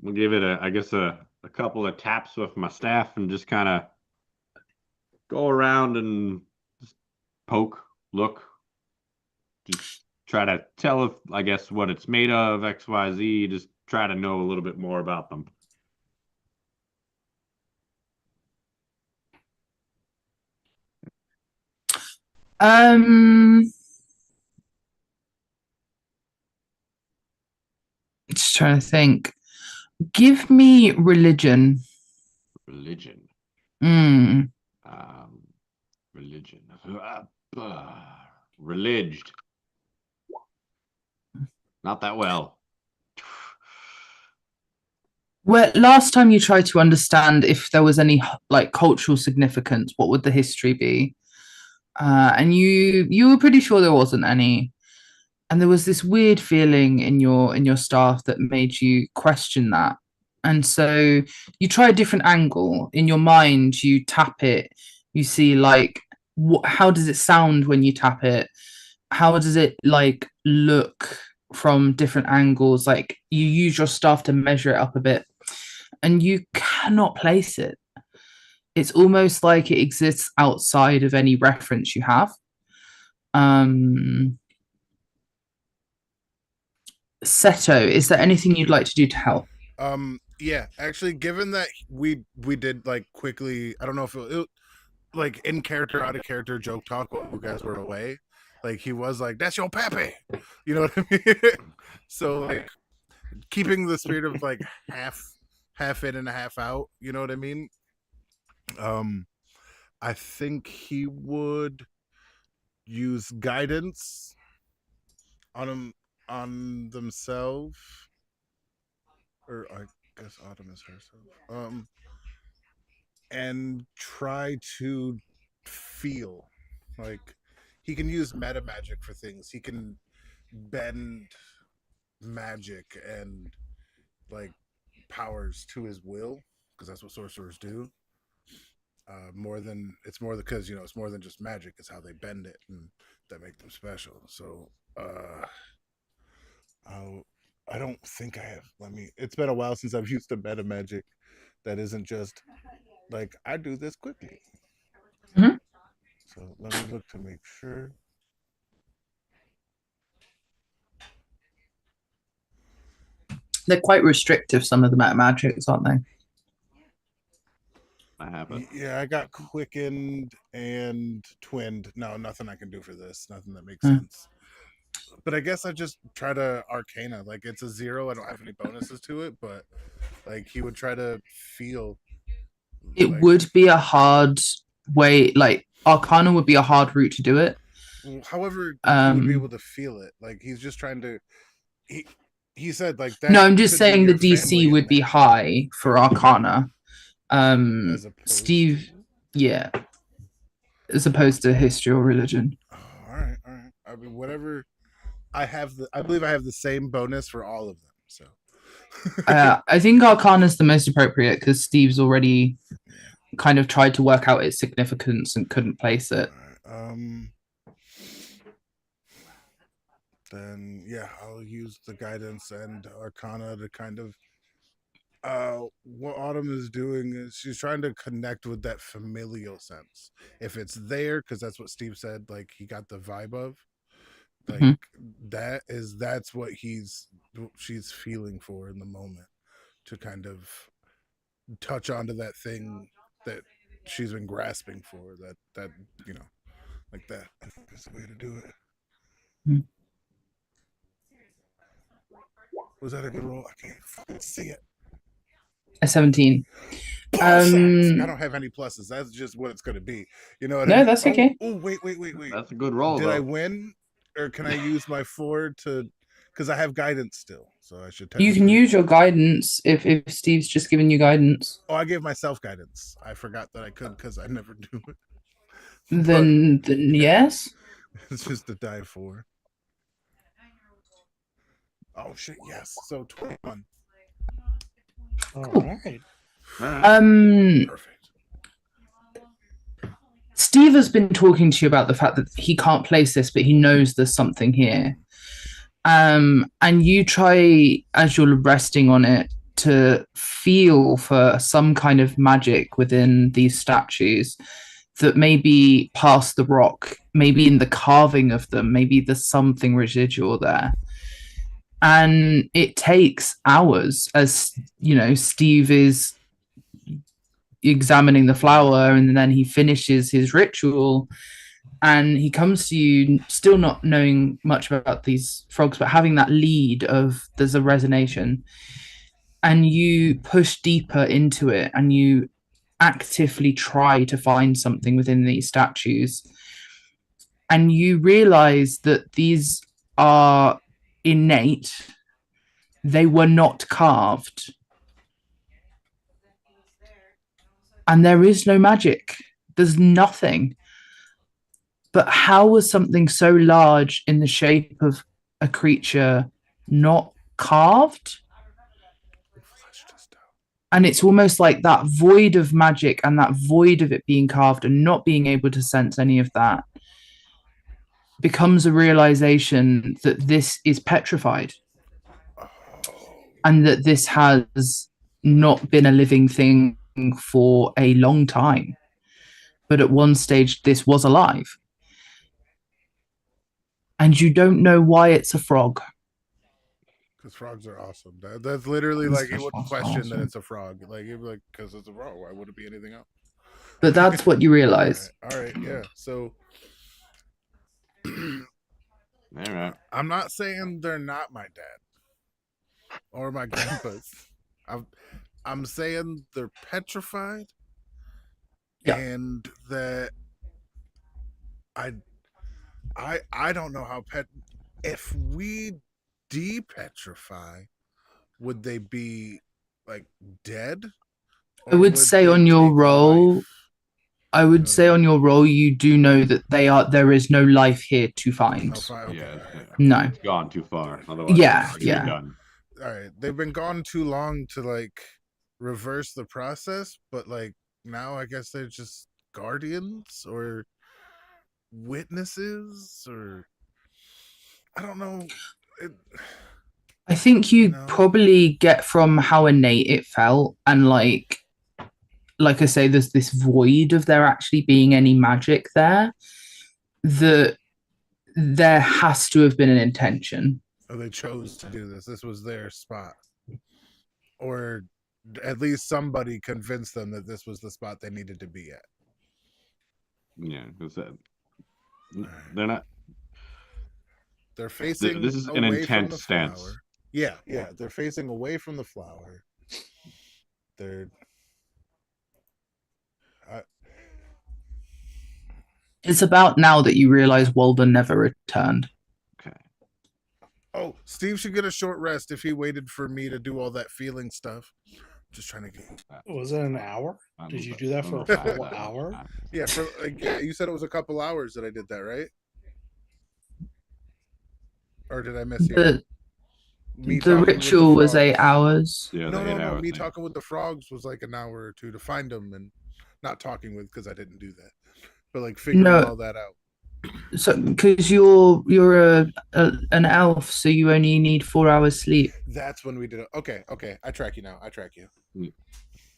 we'll give it a couple of taps with my staff and just kind of go around and just poke, look, just try to tell if I guess what it's made of, XYZ, just try to know a little bit more about them. Just trying to think. Give me religion. Religion. Mm. Religion. Religed. Not that well. Well, last time you tried to understand if there was any like cultural significance, what would the history be? And you were pretty sure there wasn't any. And there was this weird feeling in your staff that made you question that. And so you try a different angle. In your mind, you tap it, you see like how does it sound when you tap it? How does it like look from different angles? Like you use your staff to measure it up a bit, and you cannot place it. It's almost like it exists outside of any reference you have. Seto, is there anything you'd like to do to help? Yeah, actually, given that we did like quickly, I don't know if it like in character, out of character joke talk while you guys were away. Like he was like, "That's your pappy," you know what I mean? So like keeping the spirit of like half in and a half out, you know what I mean? I think he would use guidance on themselves, or I guess Autumn is herself. And try to feel like he can use meta magic for things. He can bend magic and like powers to his will, because that's what sorcerers do. More than because it's more than just magic. It's how they bend it and that make them special. So I don't think I have. It's been a while since I've used a meta magic that isn't just like I do this quickly. Mm-hmm. So let me look to make sure. They're quite restrictive, some of the meta magics, aren't they? I have it. Yeah, I got quickened and twinned. No, nothing I can do for this. Nothing that makes sense. But I guess I just try to Arcana. Like it's a 0. I don't have any bonuses to it, but like he would try to feel. It would be a hard way. Like Arcana would be a hard route to do it. However, he would be able to feel it. Like he's just trying to. He said like that. No, I'm just saying the DC would be high for Arcana. Steve, yeah, as opposed to history or religion. Oh, all right. I mean, whatever. I believe I have the same bonus for all of them. So. I think Arcana is the most appropriate because Steve's already kind of tried to work out its significance and couldn't place it. Right, then yeah, I'll use the guidance and Arcana to kind of. What Autumn is doing is she's trying to connect with that familial sense. If it's there, because that's what Steve said, like he got the vibe of. Like that's what she's feeling for in the moment, to kind of touch onto that thing that she's been grasping for, that like that. I think that's the way to do it. Was that a good roll? I can't fucking see it. A 17. I don't have any pluses. That's just what it's going to be. You know what I mean? That's okay. Oh, wait. That's a good roll. Did I win? Or can I use my 4 to, because I have guidance still, so I should. You can use your guidance if Steve's just giving you guidance. Oh, I gave myself guidance. I forgot that I could because I never do it. Then yes. It's just a die 4. Oh shit! Yes. So 21. All right. Perfect. Steve has been talking to you about the fact that he can't place this, but he knows there's something here. And you try, as you're resting on it, to feel for some kind of magic within these statues that may be past the rock, maybe in the carving of them, maybe there's something residual there. And it takes hours, as you know, Steve is examining the flower, and then he finishes his ritual, and he comes to you still not knowing much about these frogs, but having that lead of there's a resonation, and you push deeper into it, and you actively try to find something within these statues, and you realize that these are innate. They were not carved, and there is no magic. There's nothing. But how was something so large in the shape of a creature not carved? And it's almost like that void of magic and that void of it being carved and not being able to sense any of that becomes a realization that this is petrified and that this has not been a living thing for a long time. But at one stage, this was alive. And you don't know why it's a frog. Because frogs are awesome. That's literally like you wouldn't question that it's a frog. Like you'd be like, because it's a frog. Why would it be anything else? But that's what you realize. All right, yeah. So All right. I'm not saying they're not my dad or my grandpa's. I'm saying they're petrified, Yeah. and that I don't know how if we depetrify, would they be like dead? I would say on your roll, I would say on your roll, you do know that there is no life here to find. Okay. Yeah, No. it's gone too far. Otherwise, Yeah, it's yeah. done. All right, they've been gone too long to like reverse the process, but like now I guess they're just guardians or witnesses, or I don't know. I think you know? probably get from how innate it felt, and like I say, there's this void of there actually being any magic there, that there has to have been an intention. Or they chose to do this. This was their spot, or at least somebody convinced them that this was the spot they needed to be at. Yeah, they're not. They're facing. This is an away from intense the stance. flower. Yeah, they're facing away from the flower. They're. It's about now that you realize Walden never returned. Okay. Oh, Steve should get a short rest if he waited for me to do all that feeling stuff. Just trying to get. Was it an hour? Did you do that for a full hour? Yeah, for yeah, you said it was a couple hours that I did that, right? Or did I miss you? The ritual was 8 hours. Yeah, No. hours Me thing. talking with the frogs was like an hour or two to find them, and not talking with because I didn't do that, but like figuring all that out. So, because you're an elf, so you only need 4 hours sleep. That's when we did it. Okay. I track you now. I track you.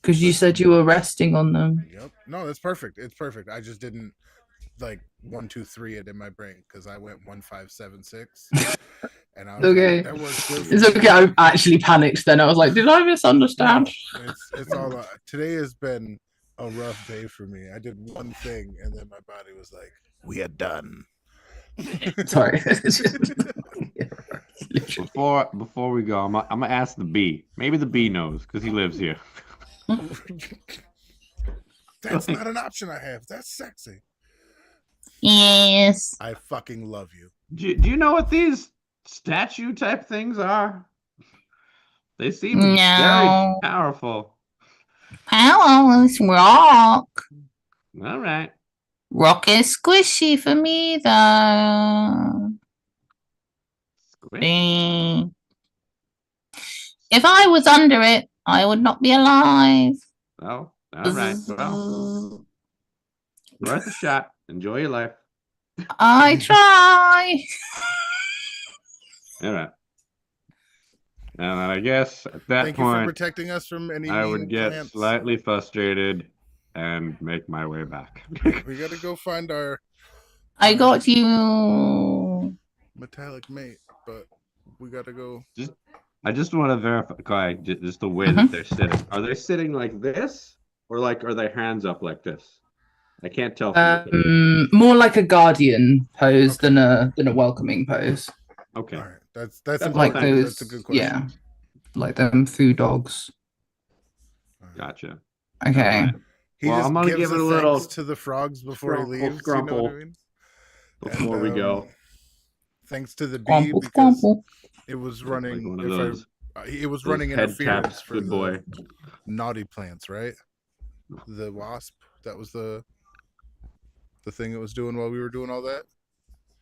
Because you said you were resting on them. Yep. No, that's perfect. It's perfect. I just didn't like 1, 2, 3 it in my brain because I went 1, 5, 7, 6. And I was Okay. like, that works good for It's me. okay. I actually panicked then. I was like, did I misunderstand? No, it's all today has been a rough day for me. I did one thing and then my body was like, we are done. Sorry. Before we go, I'm gonna ask the bee. Maybe the bee knows because he lives here. That's not an option I have. That's sexy. Yes. I fucking love you. Do you know what these statue type things are? They seem very No. powerful. Powerless rock. All right. Rock is squishy for me, though. Squish. If I was under it, I would not be alive. Oh, all right. Well, Worth a shot. Enjoy your life. I try. All right. And then I guess at that Thank you for point, protecting us from any I mean would get plants. slightly frustrated and make my way back. We gotta go find our I got you. metallic mate, but we gotta go. I just want to verify just the way Mhm. that they're sitting. Are they sitting like this, or like are their hands up like this? I can't tell from the picture. More like a guardian pose than a welcoming pose. Okay. All right, that's That's important. Like those, That's a good question. yeah, like them food dogs. Gotcha. Okay. Alright. He Well, just I'm gonna gives give it a thanks little to the frogs before he scrumple, leaves. You know what I scrumple. mean? Before And, we go. Thanks to the bee Crumple, because crumple. it was Like running. one of If those, it was those running head interference taps. for Good the boy. naughty plants, right? The wasp. That was the thing it was doing while we were doing all that.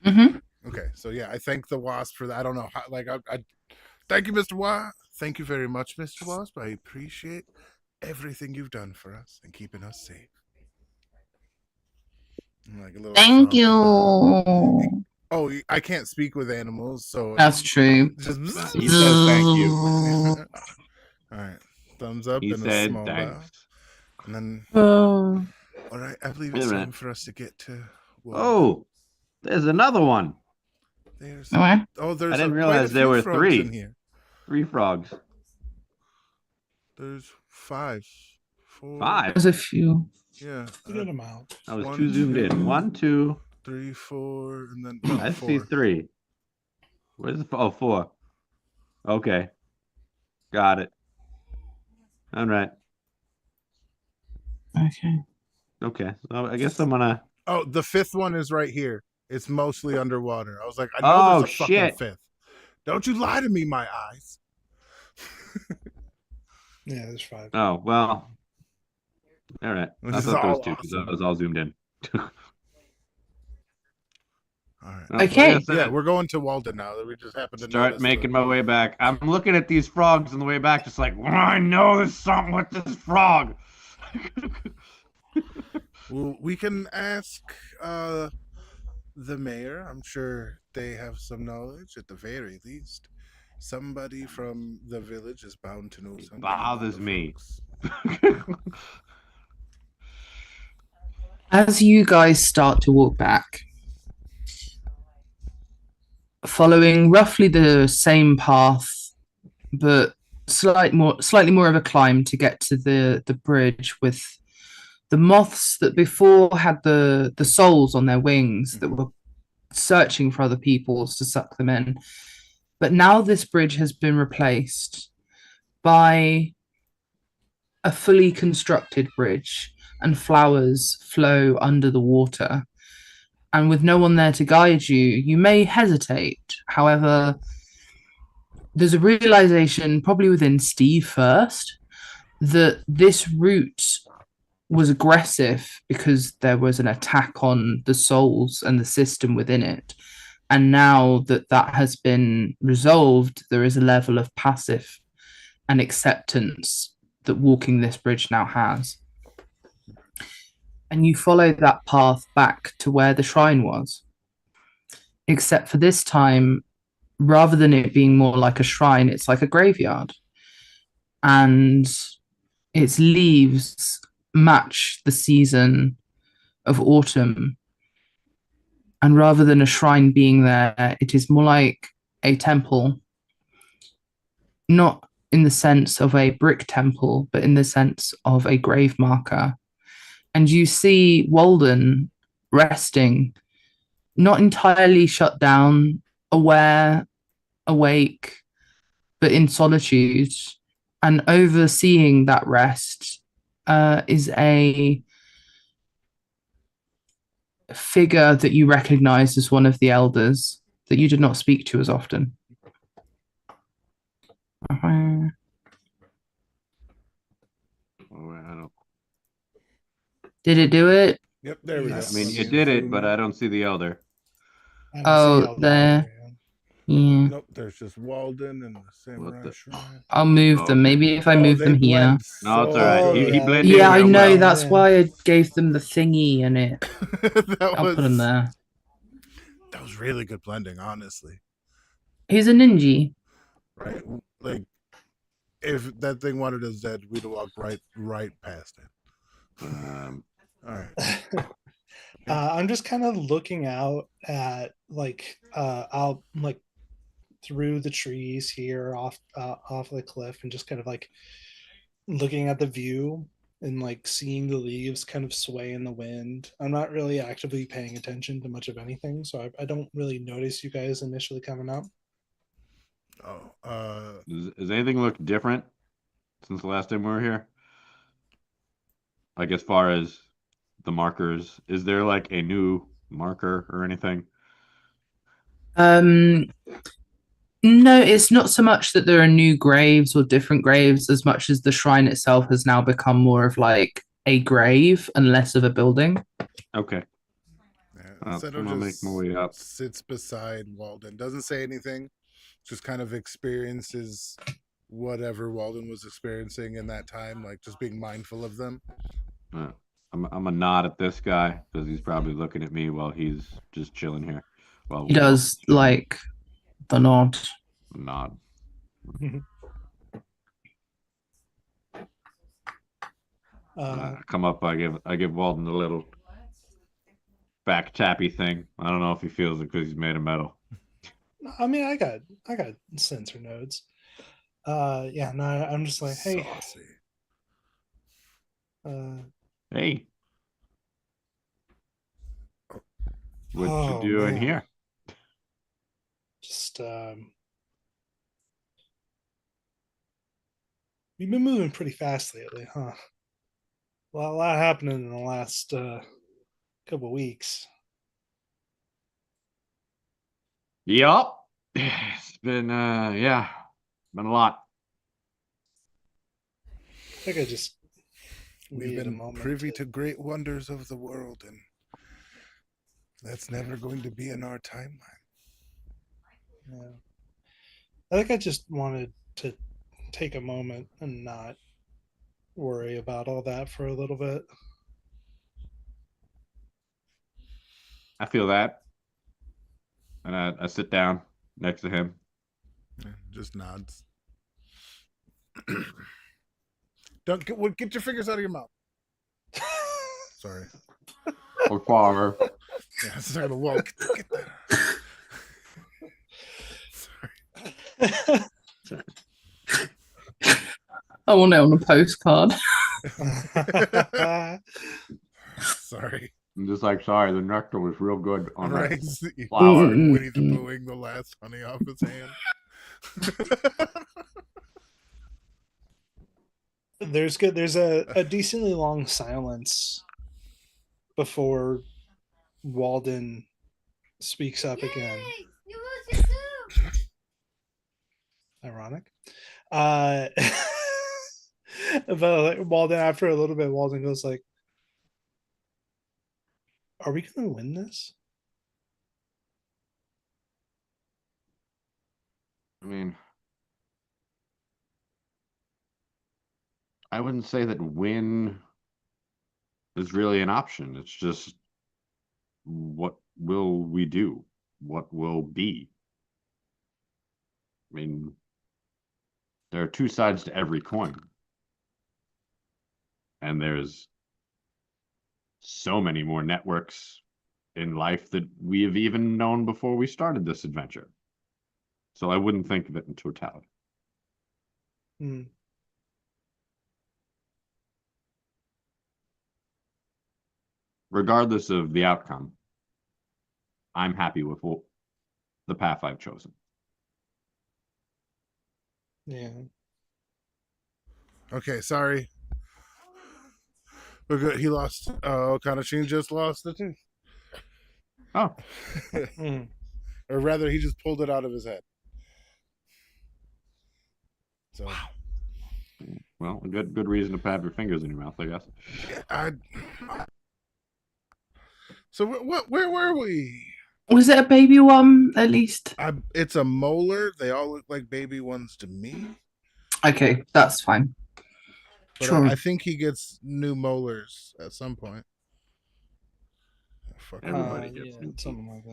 Mm-hmm. Okay, so yeah, I thank the wasp for that. I don't know how, like I thank you, Mr. Wasp. Thank you very much, Mr. Wasp. I appreciate everything you've done for us and keeping us safe. And, like, a little Thank frog. you. Oh, I can't speak with animals, so That's true. just He says thank you. All right, thumbs up He and a said small bow, thanks. and then Oh, all right, I believe it's Alright. time for us to get to. Oh, there's another one. there's Okay. there's I didn't quite a realize there few were frogs three. in here. 3 frogs. There's 5, 4, 5. there's a few. Yeah, A good amount. I was 1, too zoomed 2, in. 1, 2. 3, 4, and then I four. see 3. Where's the 4? Okay. Got it. All right. Okay. Okay. So I guess I'm gonna. Oh, the 5th one is right here. It's mostly underwater. I was like, I know Oh, there's a fucking shit. 5th. Don't you lie to me, my eyes. Yeah, there's 5. Oh well. All right. This I is thought there was all 2 because awesome. I was all zoomed in. All right. Well, Okay. like I said, Yeah, we're going to Walden now. That we just happened to start notice making the- my way back. I'm looking at these frogs on the way back, just like, well, I know there's something with this frog. Well, we can ask the mayor. I'm sure they have some knowledge at the very least. Somebody from the village is bound to know something. about bothers the me. frogs. As you guys start to walk back, following roughly the same path, but slightly more of a climb to get to the bridge, with the moths that before had the souls on their wings that were searching for other peoples to suck them in. But now this bridge has been replaced by a fully constructed bridge, and flowers flow under the water. And with no one there to guide you, you may hesitate. However, there's a realization, probably within Steve first, that this route was aggressive because there was an attack on the souls and the system within it. And now that that has been resolved, there is a level of passive and acceptance that walking this bridge now has. And you follow that path back to where the shrine was. Except for this time, rather than it being more like a shrine, it's like a graveyard. And its leaves match the season of autumn. And rather than a shrine being there, it is more like a temple. Not in the sense of a brick temple, but in the sense of a grave marker. And you see Walden resting, not entirely shut down, aware, awake, but in solitude. And overseeing that rest is a figure that you recognize as one of the elders that you did not speak to as often. Oh, I don't. Did it do it? Yep, there we go. Yes. I mean, you did it, but I don't see the elder. I don't see Oh, all that there. there, Yeah. Nope, there's just Walden and the Samurai the- Shrine. I'll move Oh, them. okay. Maybe if I Oh, move they them here. blend No, it's so all right. Oh, He good. blended Yeah, in I real know. well. That's Yeah. why I gave them the thingy and it. that I'll put him was there. that was really good blending, honestly. He's a ninja. Right? Like if that thing wanted us dead, we'd walk right past it. All right. I'm just kind of looking out at out like through the trees here off the cliff and just kind of like looking at the view and like seeing the leaves kind of sway in the wind. I'm not really actively paying attention to much of anything, so I don't really notice you guys initially coming up. Oh, Does anything look different since the last time we were here? Like as far as the markers, is there like a new marker or anything? No, it's not so much that there are new graves or different graves as much as the shrine itself has now become more of like a grave and less of a building. Okay. yeah. I'm gonna make my way up. Sits beside Walden, doesn't say anything, just kind of experiences whatever Walden was experiencing in that time, like just being mindful of them. I'm a nod at this guy because he's probably looking at me while he's just chilling here. Well, He does like the nod. nod. I come up. I give Walden a little back tappy thing. I don't know if he feels it because he's made of metal. I mean, I got sensor nodes. Yeah, no, I'm just like, hey, Saucy. Hey, what Oh, you doing man. here? just we've been moving pretty fast lately, huh? A lot happening in the last couple weeks. Yup. It's been been a lot. I think I just We've needed a been moment privy to great wonders of the world, and that's never going to be in our timeline. Yeah. I think I just wanted to take a moment and not worry about all that for a little bit. I feel that, and I sit down next to him. Yeah, just nods. Don't get your fingers out of your mouth. Sorry. Or father. Yeah, I started to walk. Get that. Sorry. I want it on a postcard. Sorry. I'm just like, sorry, the nectar was real good on Right. that flower. Winnie the Poohing the last honey off his hand. There's a decently long silence before Walden speaks up again. Ironic. But like Walden, after a little bit, Walden goes like, "Are we gonna win this?" I mean, I wouldn't say that win is really an option. It's just what will we do? What will be? I mean, there are two sides to every coin. And there's so many more networks in life that we have even known before we started this adventure. So I wouldn't think of it in totality. Hmm. Regardless of the outcome, I'm happy with the path I've chosen. Yeah. Okay, sorry. We're good. He lost. Kanashin just lost the tooth. Oh, Hmm. Or rather, he just pulled it out of his head. So, well, a good reason to have your fingers in your mouth, I guess. So where were we? Was it a baby one at least? It's a molar. They all look like baby ones to me. Okay, that's fine. But Sure. I think he gets new molars at some point. Fuck Everybody Yeah, gets new teeth. something like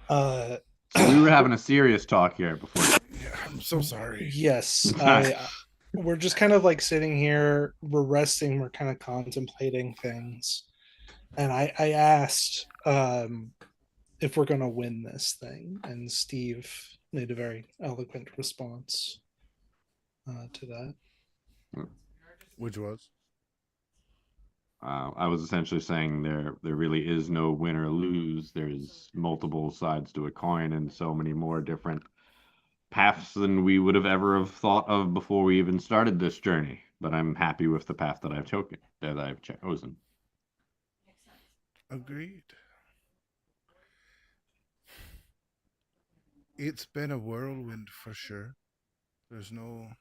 that. So we were having a serious talk here before. Yeah, I'm so sorry. Yes, we're just kind of like sitting here, we're resting, we're kind of contemplating things, and I asked if we're gonna win this thing, and Steve made a very eloquent response to that. Which was? I was essentially saying there really is no win or lose. There's multiple sides to a coin, and so many more different paths than we would have ever have thought of before we even started this journey. But I'm happy with the path that I've chosen. Agreed. It's been a whirlwind for sure. There's been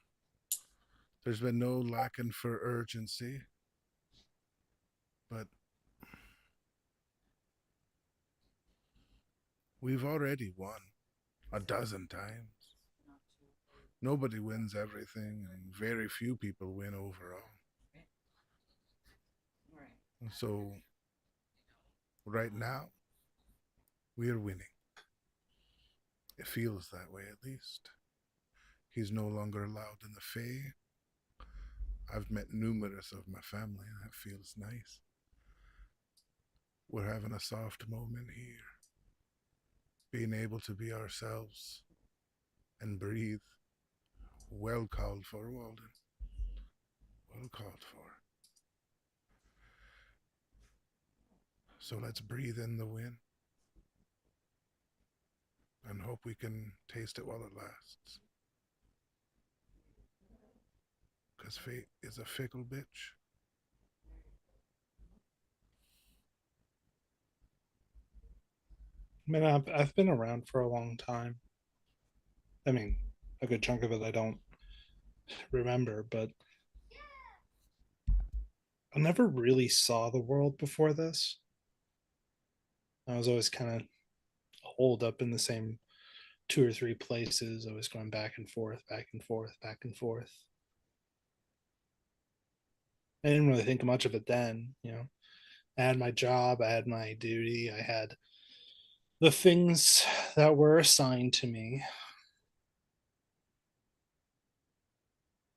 no lacking for urgency. But we've already won a dozen times. Nobody wins everything, and very few people win overall. And so, right now, we are winning. It feels that way, at least. He's no longer allowed in the Fae. I've met numerous of my family, and that feels nice. We're having a soft moment here. Being able to be ourselves and breathe. Well called for, Walden. Well called for. So let's breathe in the wind and hope we can taste it while it lasts. Because fate is a fickle bitch. I mean, I've been around for a long time. I mean, a good chunk of it I don't remember, but I never really saw the world before this. I was always kind of holed up in the same two or three places, always going back and forth, back and forth, back and forth. I didn't really think much of it then, you know. I had my job, I had my duty, I had the things that were assigned to me.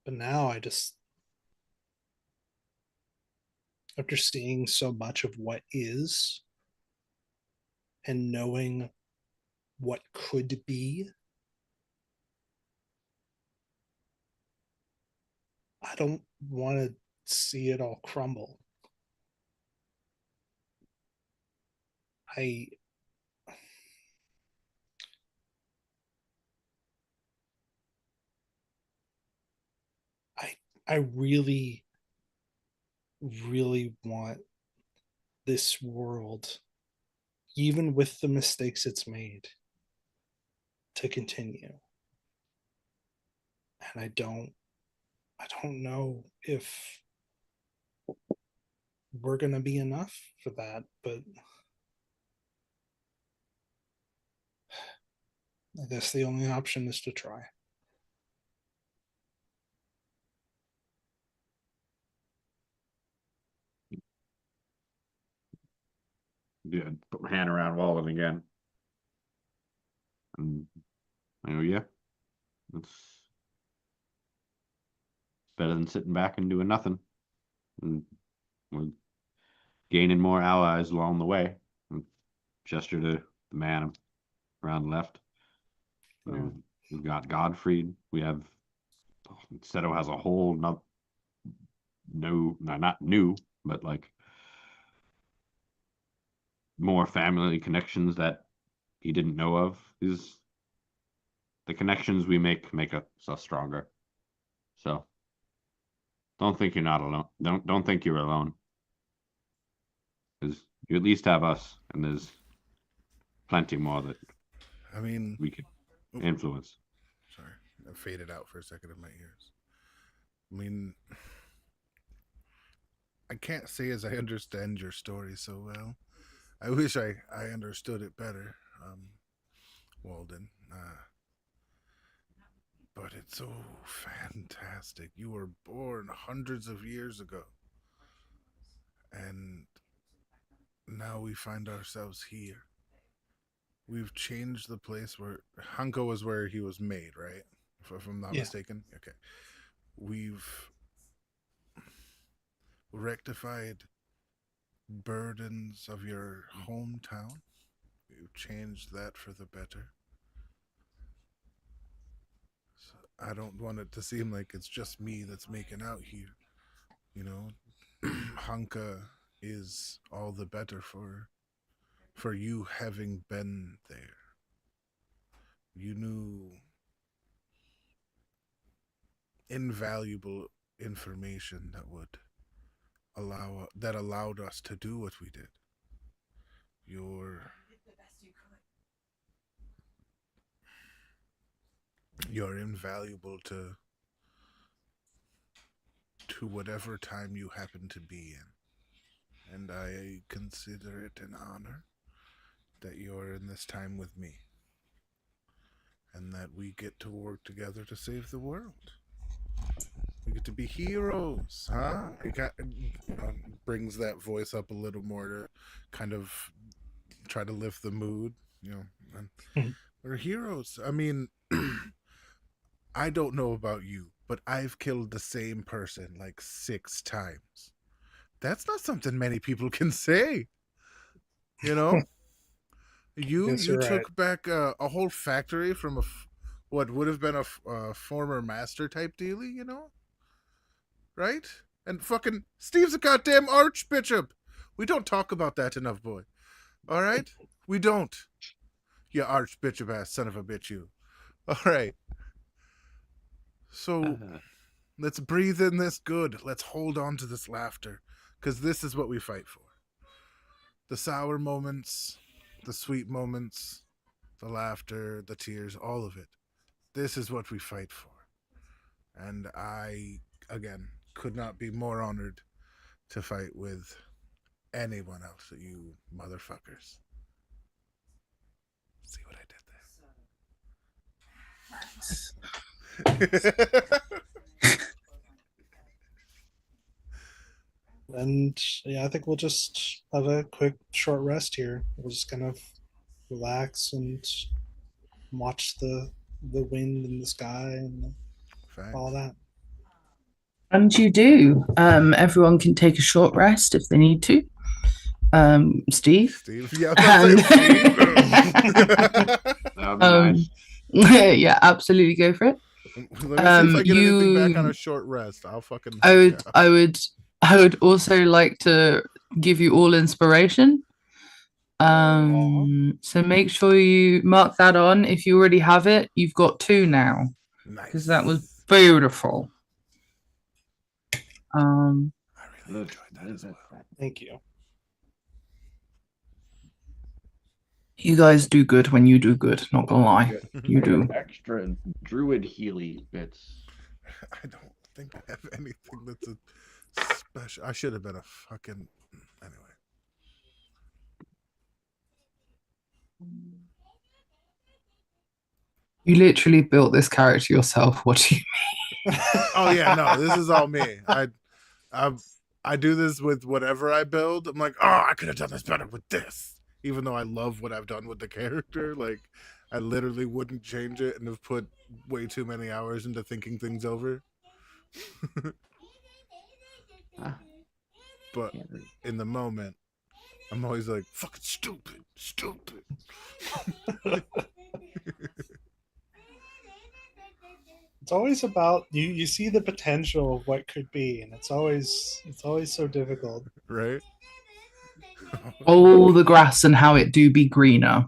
But now I just, after seeing so much of what is and knowing what could be, I don't want to see it all crumble. I I really really want this world, even with the mistakes it's made, to continue. And I don't know if we're going to be enough for that, but I guess the only option is to try. Yeah, put my hand around Walden again. And I go, yeah, it's better than sitting back and doing nothing. And we're gaining more allies along the way. And gesture to the man around left. We've got Godfried. We have Seto has a whole not new, but like more family connections that he didn't know of. Is the connections we make us stronger. So don't think you're not alone. Don't think you're alone. Because you at least have us, and there's plenty more that I mean, we could influence. sorry, I faded out for a second in my ears. I mean, I can't say as I understand your story so well, I wish I understood it better, Walden. But it's so fantastic. You were born hundreds of years ago. And now we find ourselves here. We've changed the place where Hanko was where he was made, right? If I'm not Yeah. mistaken. Okay. We've rectified burdens of your hometown. We've changed that for the better. So I don't want it to seem like it's just me that's making out here. You know, Hanka is all the better for you having been there. You knew invaluable information that allowed us to do what we did. You're invaluable to whatever time you happen to be in. And I consider it an honor that you're in this time with me. And that we get to work together to save the world. We get to be heroes, huh? Brings that voice up a little more to kind of try to lift the mood, you know. And we're heroes. I mean, I don't know about you, but I've killed the same person like 6 times. That's not something many people can say. You know? You Yes, you're took back a whole factory from what would have been a former master type dealie, you know? Right? And fucking Steve's a goddamn archbishop. We don't talk about that enough, boy. All right? We don't. You archbishop ass son of a bitch, you. All right. So let's breathe in this good. Let's hold on to this laughter, because this is what we fight for. The sour moments, the sweet moments, the laughter, the tears, all of it. This is what we fight for. And I, again, could not be more honored to fight with anyone else, you motherfuckers. See what I did there? And yeah, I think we'll just have a quick short rest here. We'll just kind of relax and watch the wind in the sky and all that. And you do. Everyone can take a short rest if they need to. Steve? Yeah, Steve. That'd be nice. Yeah, absolutely go for it. Let me see if I get anything back on a short rest. I'll fucking. I would also like to give you all inspiration. So make sure you mark that on. If you already have it, you've got 2 now. Nice. Because that was beautiful. I really enjoyed that as well. Thank you. You guys do good when you do good, not gonna lie. You do. Extra druid Healy bits. I don't think I have anything that's a special. I should have been a fucking. Anyway. You literally built this character yourself. What do you mean? Oh yeah, no, this is all me. I do this with whatever I build. I'm like, oh, I could have done this better with this. Even though I love what I've done with the character, like I literally wouldn't change it and have put way too many hours into thinking things over. But in the moment, I'm always like, fucking stupid. It's always about you see the potential of what could be, and it's always so difficult. Right? All the grass and how it do be greener.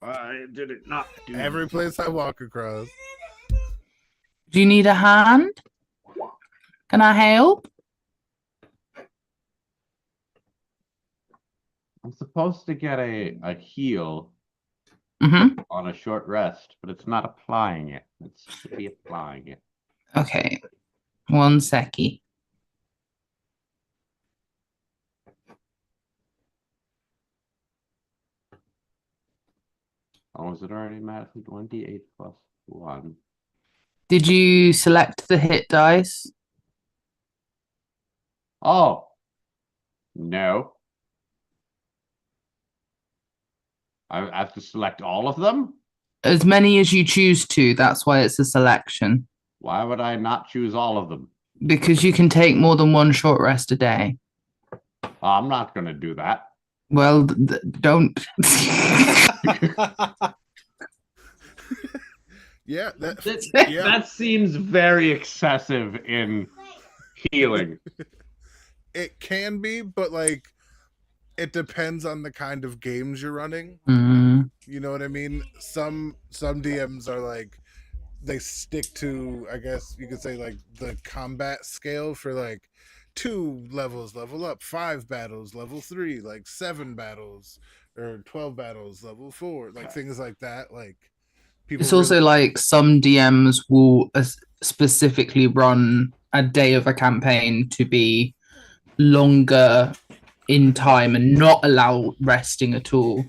I did it not do Every place I walk across. Do you need a hand? Can I help? I'm supposed to get a heal Mm-hmm. on a short rest, but it's not applying it. It's to be applying it. Okay. 1 seckie. was it already math? 28 plus 1. Did you select the hit dice? Oh. No. I have to select all of them? As many as you choose to. That's why it's a selection. Why would I not choose all of them? Because you can take more than one short rest a day. I'm not going to do that. Well, don't. Yeah, That seems very excessive in healing. it can be, but like it depends on the kind of games you're running. Mm. You know what I mean? Some DMs are like they stick to, I guess you could say, like the combat scale for like 2 levels level up, 5 battles level 3, like 7 battles or 12 battles level 4, like things like that. Like people It's also like some DMs will specifically run a day of a campaign to be longer in time and not allow resting at all.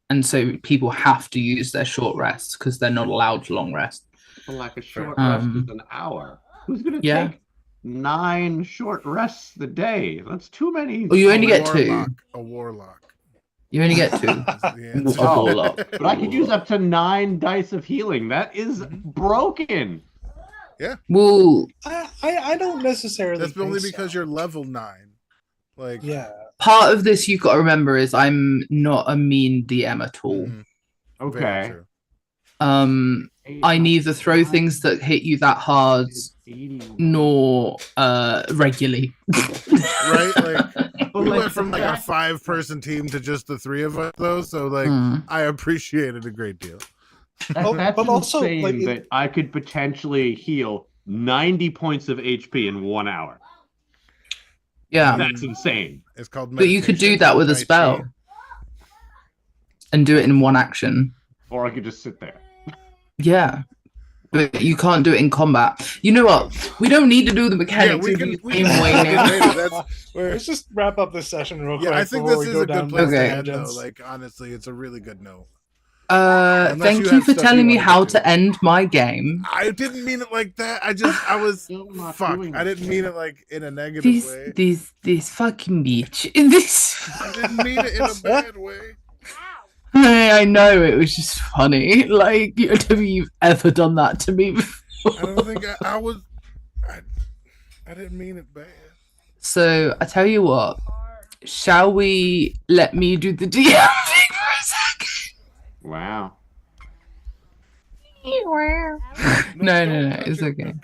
And so people have to use their short rests because they're not allowed to long rest. But like a short rest is an hour. Who's going to take 9 short rests a day? That's too many. Oh, you only get 2. A warlock. You only get 2. A warlock. But I could use up to 9 dice of healing. That is broken. Yeah. Well, I don't necessarily. That's only think because so. you're level 9. Like, yeah. Part of this you've got to remember is I'm not a mean DM at all. Okay. I neither throw things that hit you that hard nor regularly. Right? Like we went from like a 5-person team to just the 3 of us though, so like I appreciate it a great deal. That's but also, insane like, that I could potentially heal 90 points of HP in 1 hour. Yeah. That's insane. It's called But you could do meditation, that with a Tai Chi. spell and do it in one action. Or I could just sit there. Yeah. But you can't do it in combat. You know what? We don't need to do the mechanics of the game way now. Let's just wrap up this session real quick. Yeah, I think before this we is go a down good place to tangents. end though. Like honestly, it's a really good note. Thank you you have for stuff telling you me wanna how get to. to end my game. I didn't mean it like that. I was Still not fuck. doing I it. didn't mean it like in a negative way. This fucking bitch. This. I didn't mean it in a bad way. I know, it was just funny. Like, I don't think you've ever done that to me before. I don't think I was. I didn't mean it bad. So I tell you what, shall we let me do the DM thing for a second? Wow. No, it's okay.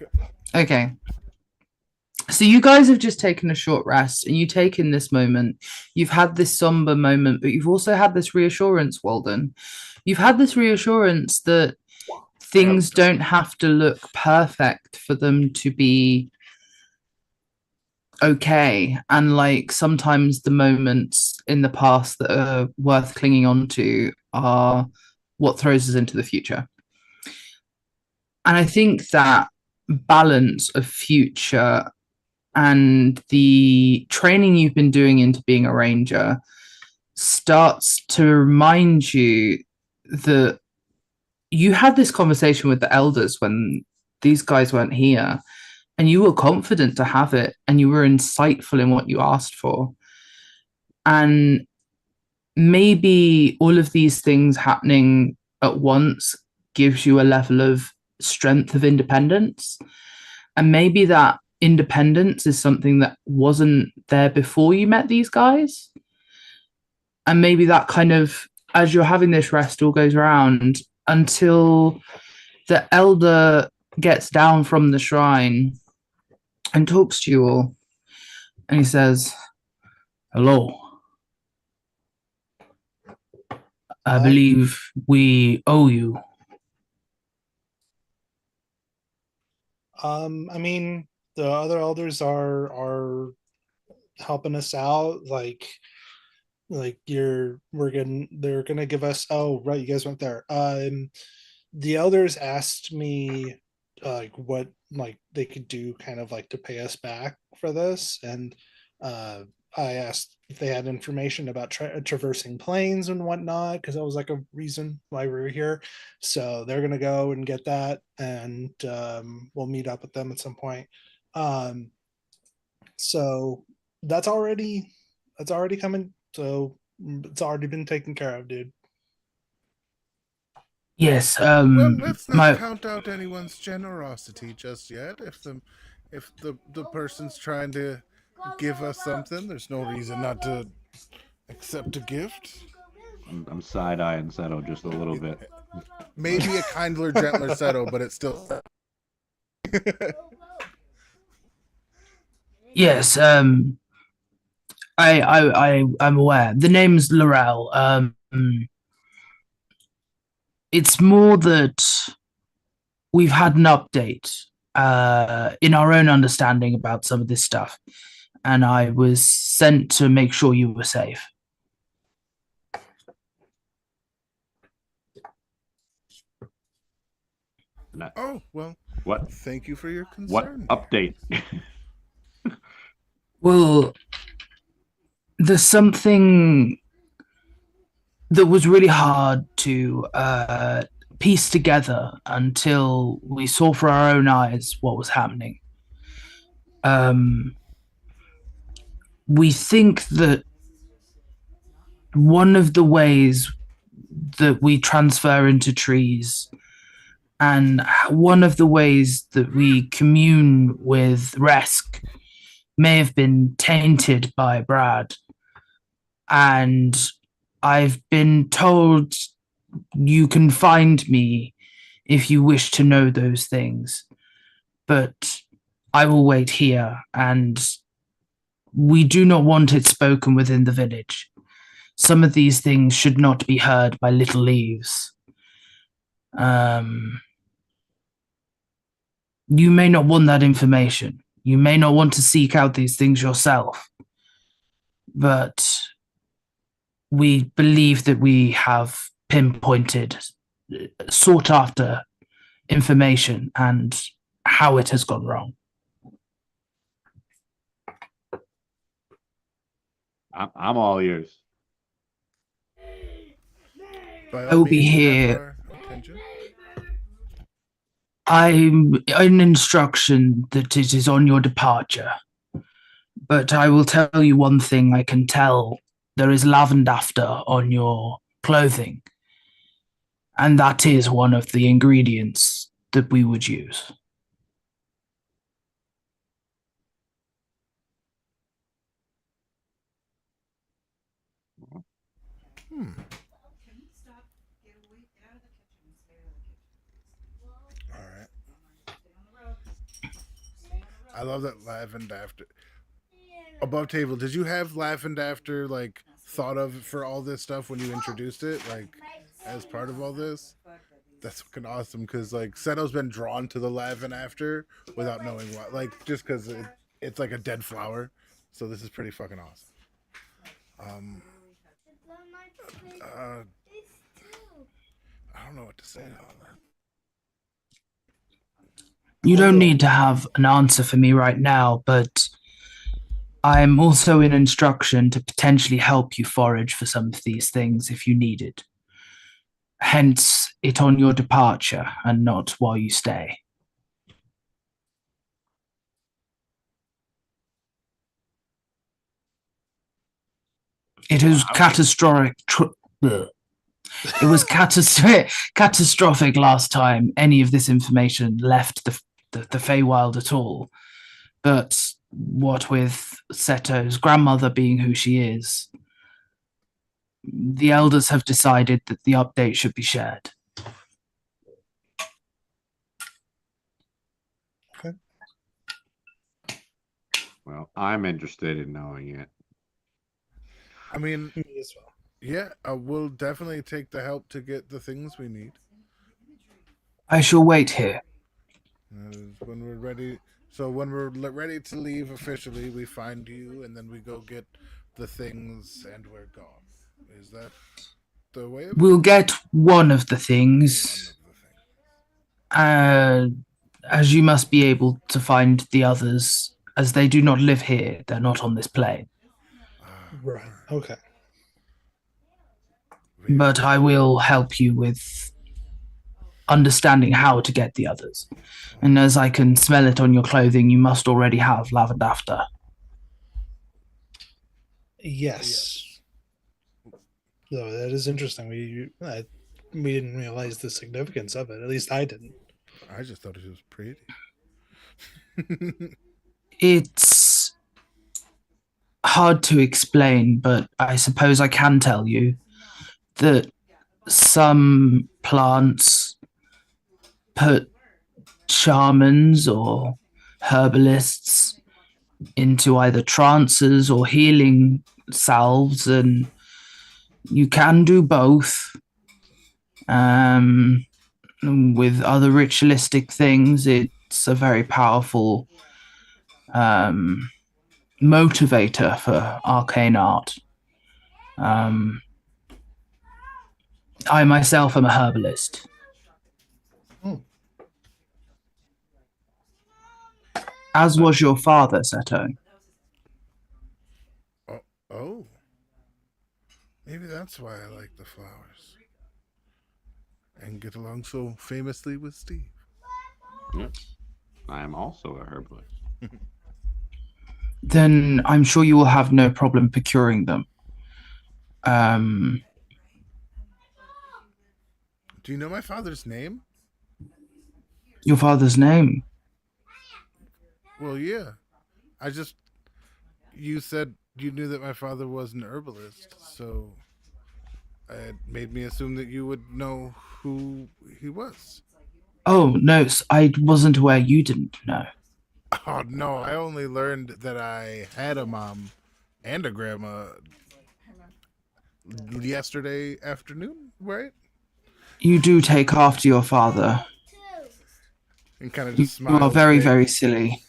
Okay. So you guys have just taken a short rest and you take in this moment. You've had this somber moment, but you've also had this reassurance, Walden. You've had this reassurance that things don't have to look perfect for them to be okay. And like sometimes the moments in the past that are worth clinging on to are what throws us into the future. And I think that balance of future and the training you've been doing into being a ranger starts to remind you that you had this conversation with the elders when these guys weren't here, and you were confident to have it, and you were insightful in what you asked for. And maybe all of these things happening at once gives you a level of strength of independence. And maybe that independence is something that wasn't there before you met these guys. And maybe that kind of, as you're having this rest, all goes around until the elder gets down from the shrine and talks to you all. And he says, "Hello. I believe we owe you." I mean, the other elders are helping us out. They're gonna give us. Oh, right, you guys went there. The elders asked me what like they could do, kind of like to pay us back for this, and I asked if they had information about traversing planes and whatnot, because that was like a reason why we were here. So they're gonna go and get that, and we'll meet up with them at some point. Um, so that's already coming. So it's already been taken care of, dude. Yes. Well, let's not My count out anyone's generosity just yet. If the person's trying to give us something, there's no reason not to accept a gift. I'm side-eyeing Seto just a little bit. Maybe a kindler, gentler Seto, but it's still. yes. I'm aware. The name's Laurel. It's more that we've had an update in our own understanding about some of this stuff, and I was sent to make sure you were safe. Oh well. What? Thank you for your What concern. update? Well, there's something that was really hard to piece together until we saw for our own eyes what was happening. We think that one of the ways that we transfer into trees and one of the ways that we commune with Resk may have been tainted by Brad. And I've been told you can find me if you wish to know those things. But I will wait here, and we do not want it spoken within the village. Some of these things should not be heard by little leaves. You may not want that information. You may not want to seek out these things yourself. But we believe that we have pinpointed, sought after information and how it has gone wrong. I'm all ears. By all I will be means, have here. our attention. I'm an instruction that it is on your departure. But I will tell you one thing I can tell. There is lavendafter on your clothing. And that is one of the ingredients that we would use. All right. I love that lavendafter. Above table, did you have lavendafter like thought of for all this stuff when you introduced it, like as part of all this? That's fucking awesome because like Seto's been drawn to the lavendafter without knowing why, like just because it's like a dead flower. So this is pretty fucking awesome. I don't know what to say to all that. You don't need to have an answer for me right now, but I'm also in instruction to potentially help you forage for some of these things if you need it. Hence, it on your departure and not while you stay. It is catastrophic. It was catastrophic last time any of this information left the Feywild at all. But what with Seto's grandmother being who she is, the elders have decided that the update should be shared. Okay. Well, I'm interested in knowing it. I mean, Me as well. yeah, we'll definitely take the help to get the things we need. I shall wait here. When we're ready, so when we're ready to leave officially, we find you, and then we go get the things, and we're gone. Is that the way? We'll get one of the things, as you must be able to find the others, as they do not live here. They're not on this plane. Right. Okay. But I will help you with understanding how to get the others. And as I can smell it on your clothing, you must already have lavendafter. Yes. So that is interesting. We didn't realize the significance of it. At least I didn't. I just thought it was pretty. It's hard to explain, but I suppose I can tell you that some plants put shamans or herbalists into either trances or healing salves, and you can do both. With other ritualistic things, it's a very powerful motivator for arcane art. I myself am a herbalist. As was your father, Seto. Oh. Maybe that's why I like the flowers. And get along so famously with Steve. I am also a herbalist. Then I'm sure you will have no problem procuring them. Do you know my father's name? Your father's name? Well, yeah. You said you knew that my father was an herbalist, so it made me assume that you would know who he was. Oh, no, I wasn't aware you didn't know. Oh, no, I only learned that I had a mom and a grandma yesterday afternoon, right? You do take after your father. And kind of You just smiled. are very, very silly.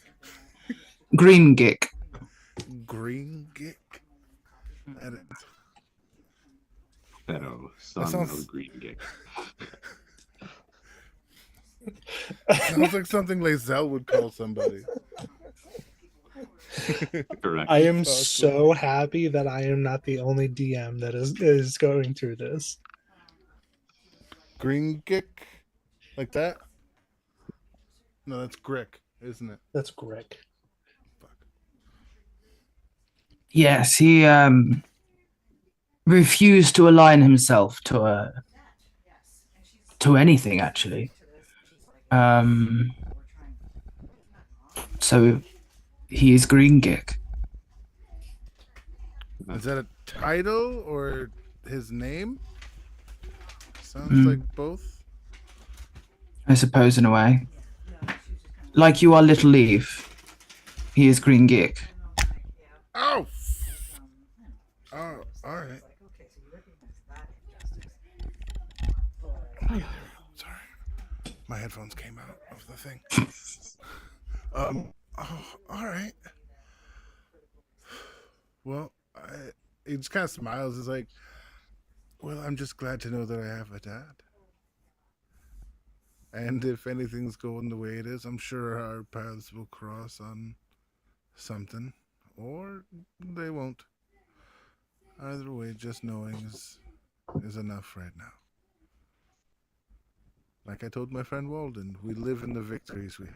Green Gick. Green Gick? Fellow son sounds- of Green Gick. Sounds like something Lazelle would call somebody. Correct. I am Awesome. so happy that I am not the only DM that is going through this. Green Gick? Like that? No, that's Grick, isn't it? That's Grick. Yes, he refused to align himself to anything, actually. So he is Green Gick. Is that a title or his name? Sounds like both. I suppose, in a way. Like you are Little Eve, he is Green Gick. Oh! Oh, alright. Sorry. My headphones came out of the thing. Oh, alright. Well, he just kind of smiles. It's like, well, I'm just glad to know that I have a dad. And if anything's going the way it is, I'm sure our paths will cross on something. Or they won't. Either way, just knowing is enough right now. Like I told my friend Walden, we live in the victories we have.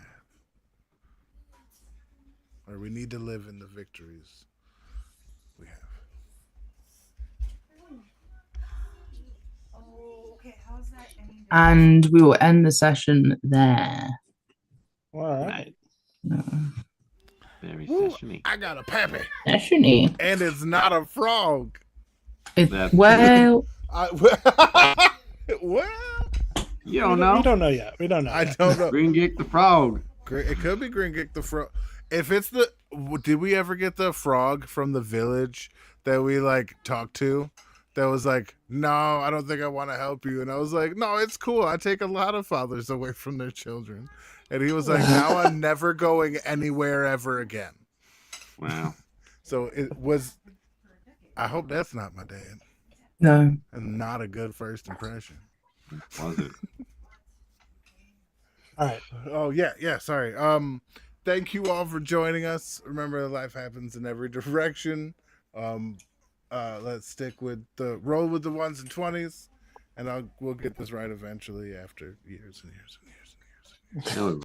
Or we need to live in the victories we have. And we will end the session there. All right. Very Woo, sessiony. I got a pappy, Sessiony. and it's not a frog. Well, Well, You don't know. We don't know yet. We don't know. I yet. don't know. Green Gick the Frog. It could be Green Gick the frog. If it's the, did we ever get the frog from the village that we like talked to? That was like, no, I don't think I want to help you. And I was like, no, it's cool. I take a lot of fathers away from their children. And he was like, now I'm never going anywhere ever again. Wow. So it was, I hope that's not my dad. no. And not a good first impression. Was it? All right. Oh yeah, sorry. Thank you all for joining us. Remember, life happens in every direction. let's stick with the roll with the ones and 20s, and we'll get this right eventually after years and years and years and years. No,